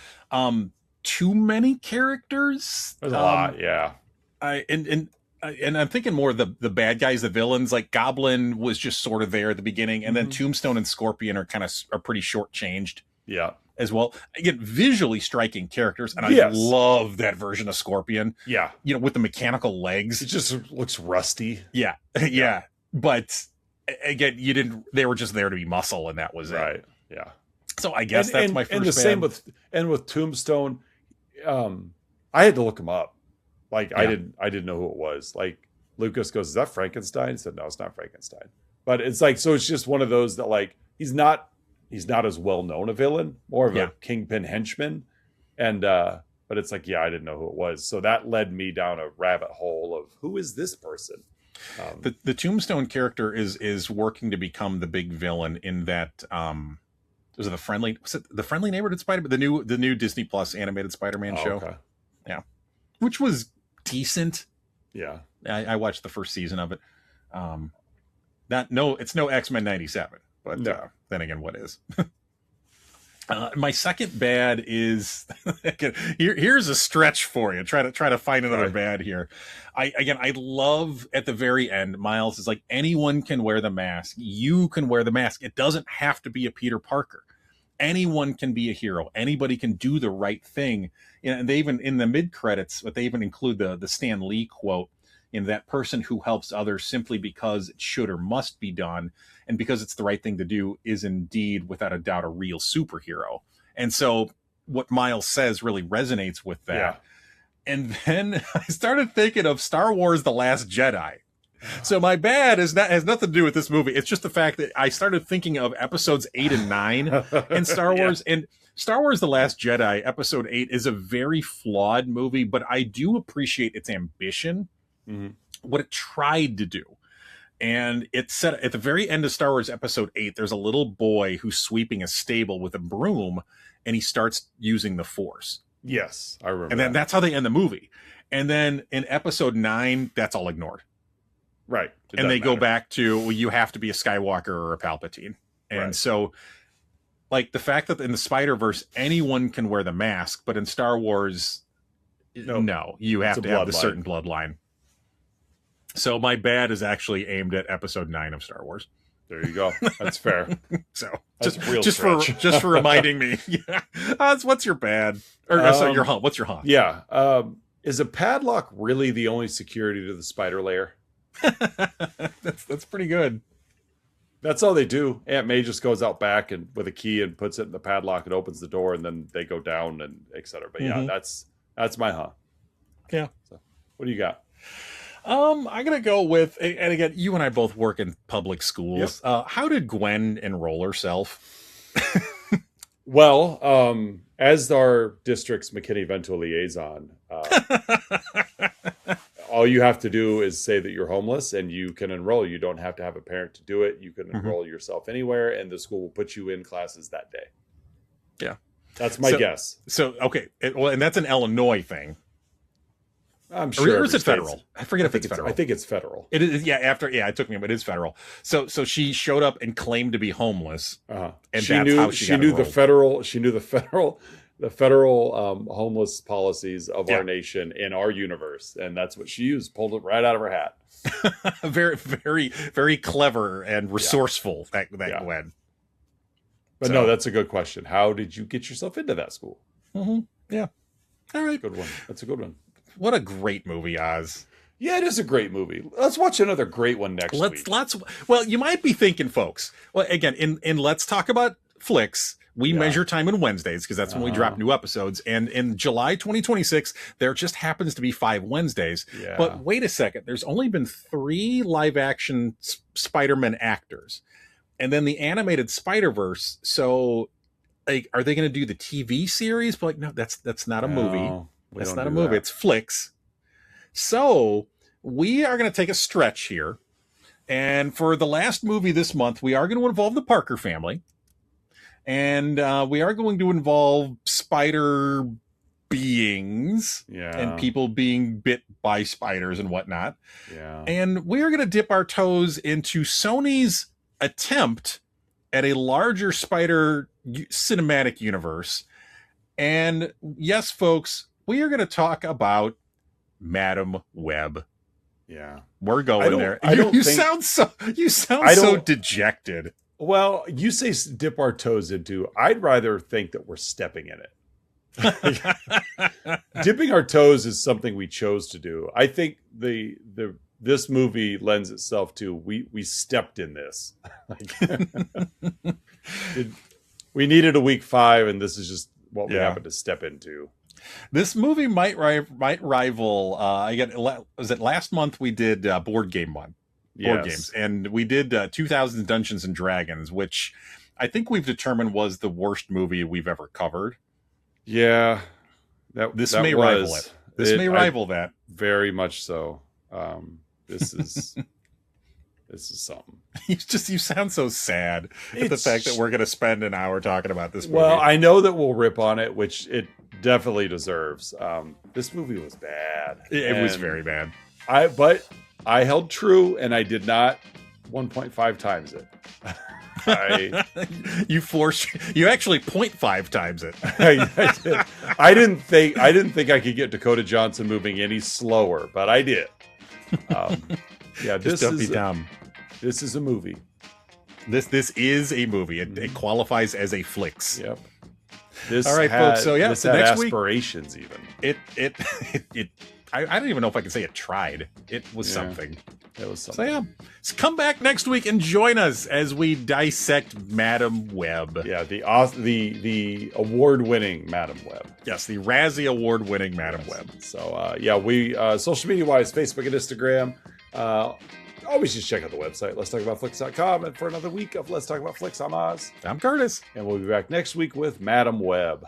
Too many characters. There's a lot, yeah. And I'm thinking more the bad guys, the villains. Like Goblin was just sort of there at the beginning, and then Tombstone and Scorpion are pretty shortchanged. Yeah, as well. Again, visually striking characters, and I love that version of Scorpion. Yeah, with the mechanical legs. It just looks rusty. Yeah, yeah. But again, they were just there to be muscle, and that was right. It. Yeah. So I guess that's my first. And the same with Tombstone. I had to look him up. Like, I didn't know who it was. Like, Lucas goes, "Is that Frankenstein?" I said, "No, it's not Frankenstein." But it's like, so it's just one of those that, like, he's not as well known a villain, more of a Kingpin henchman. And but it's like, I didn't know who it was. So that led me down a rabbit hole of who is this person? The Tombstone character is working to become the big villain in that was it the friendly neighborhood Spider-Man, the new Disney Plus animated Spider-Man show. Okay. Yeah. Which was decent. Yeah. I watched the first season of it. It's no X-Men 97, but no. Then again, what is? My second bad is here's a stretch for you. Try to find another bad here. I love at the very end, Miles is like, anyone can wear the mask. You can wear the mask. It doesn't have to be a Peter Parker. Anyone can be a hero. Anybody can do the right thing. And they even, in the mid credits, but they even include the Stan Lee quote, that person who helps others simply because it should or must be done, and because it's the right thing to do, is indeed, without a doubt, a real superhero. And so what Miles says really resonates with that. Yeah. And then I started thinking of Star Wars: The Last Jedi. So my bad has nothing to do with this movie. It's just the fact that I started thinking of episodes 8 and 9 in Star Wars. And Star Wars: The Last Jedi, episode 8, is a very flawed movie, but I do appreciate its ambition, what it tried to do. And it said at the very end of Star Wars episode 8, there's a little boy who's sweeping a stable with a broom, and he starts using the Force. Yes, I remember. And then that's how they end the movie. And then in episode 9, that's all ignored. Right. And they go back to, well, you have to be a Skywalker or a Palpatine. And so, like, the fact that in the Spider-Verse, anyone can wear the mask, but in Star Wars, no, you have to have the certain bloodline. So my bad is actually aimed at episode 9 of Star Wars. There you go. That's fair. So just for reminding me. Yeah. What's your bad? Or your hump. What's your hump? Yeah. Is a padlock really the only security to the spider lair? That's pretty good. That's all they do. Aunt May just goes out back and with a key and puts it in the padlock and opens the door, and then they go down and etc. But yeah, that's my huh. Yeah. So, what do you got? I'm gonna go with, and again, you and I both work in public schools. Yep. How did Gwen enroll herself? Well, as our district's McKinney-Vento liaison, all you have to do is say that you're homeless and you can enroll. You don't have to have a parent to do it. You can enroll yourself anywhere, and the school will put you in classes that day. Yeah. That's my guess. So, okay. And that's an Illinois thing. I'm sure. Or is it federal? I forget if it's federal. I think it's federal. It is. Yeah. It took me, but it is federal. So she showed up and claimed to be homeless. Uh-huh. And she knew the federal homeless policies of our nation in our universe, and that's what she used. Pulled it right out of her hat. Very, very, very clever and resourceful. That Gwen. But no, that's a good question. How did you get yourself into that school? Mm-hmm. Yeah. All right. Good one. That's a good one. What a great movie, Oz. Yeah, it is a great movie. Let's watch another great one next week. Well, you might be thinking, folks. Well, again, in Let's Talk About Flicks, we measure time in Wednesdays because that's when we drop new episodes. And in July 2026, there just happens to be 5 Wednesdays. Yeah. But wait a second. There's only been 3 live-action Spider-Man actors. And then the animated Spider-Verse. So, like, are they going to do the TV series? But like, no, that's not a movie. That's not a movie. It's flicks. So we are going to take a stretch here. And for the last movie this month, we are going to involve the Parker family. And we are going to involve spider beings and people being bit by spiders and whatnot. Yeah. And we are going to dip our toes into Sony's attempt at a larger spider cinematic universe. And yes, folks, we are going to talk about Madam Web. Yeah. We're going there. You sound so dejected. Well, you say dip our toes into. I'd rather think that we're stepping in it. Dipping our toes is something we chose to do. I think this movie lends itself to we stepped in this. We needed a week 5, and this is just what we happened to step into. This movie might rival. Was it last month we did board games, and we did 2000 Dungeons and Dragons, which I think we've determined was the worst movie we've ever covered. Yeah, this may rival it. This may rival that. Very much so. This is something. You sound so sad at the fact that we're going to spend an hour talking about this movie. Well, I know that we'll rip on it, which it definitely deserves. This movie was bad. It was very bad. But I held true, and I did not 1.5 times it. You actually 0.5 times it. I didn't think I could get Dakota Johnson moving any slower, but I did. Just don't be dumb. This is a movie. This is a movie. It qualifies as a flicks. Yep. All right, folks. So this had next aspirations week, even. I don't even know if I can say it tried. It was something. It was something. So come back next week and join us as we dissect Madam Web. Yeah, the award-winning Madam Web. Yes, the Razzie Award-winning Madam Web. So we social media-wise, Facebook and Instagram. Always just check out the website, letstalkaboutflix.com. And for another week of Let's Talk About Flicks, I'm Oz. I'm Curtis. And we'll be back next week with Madam Web.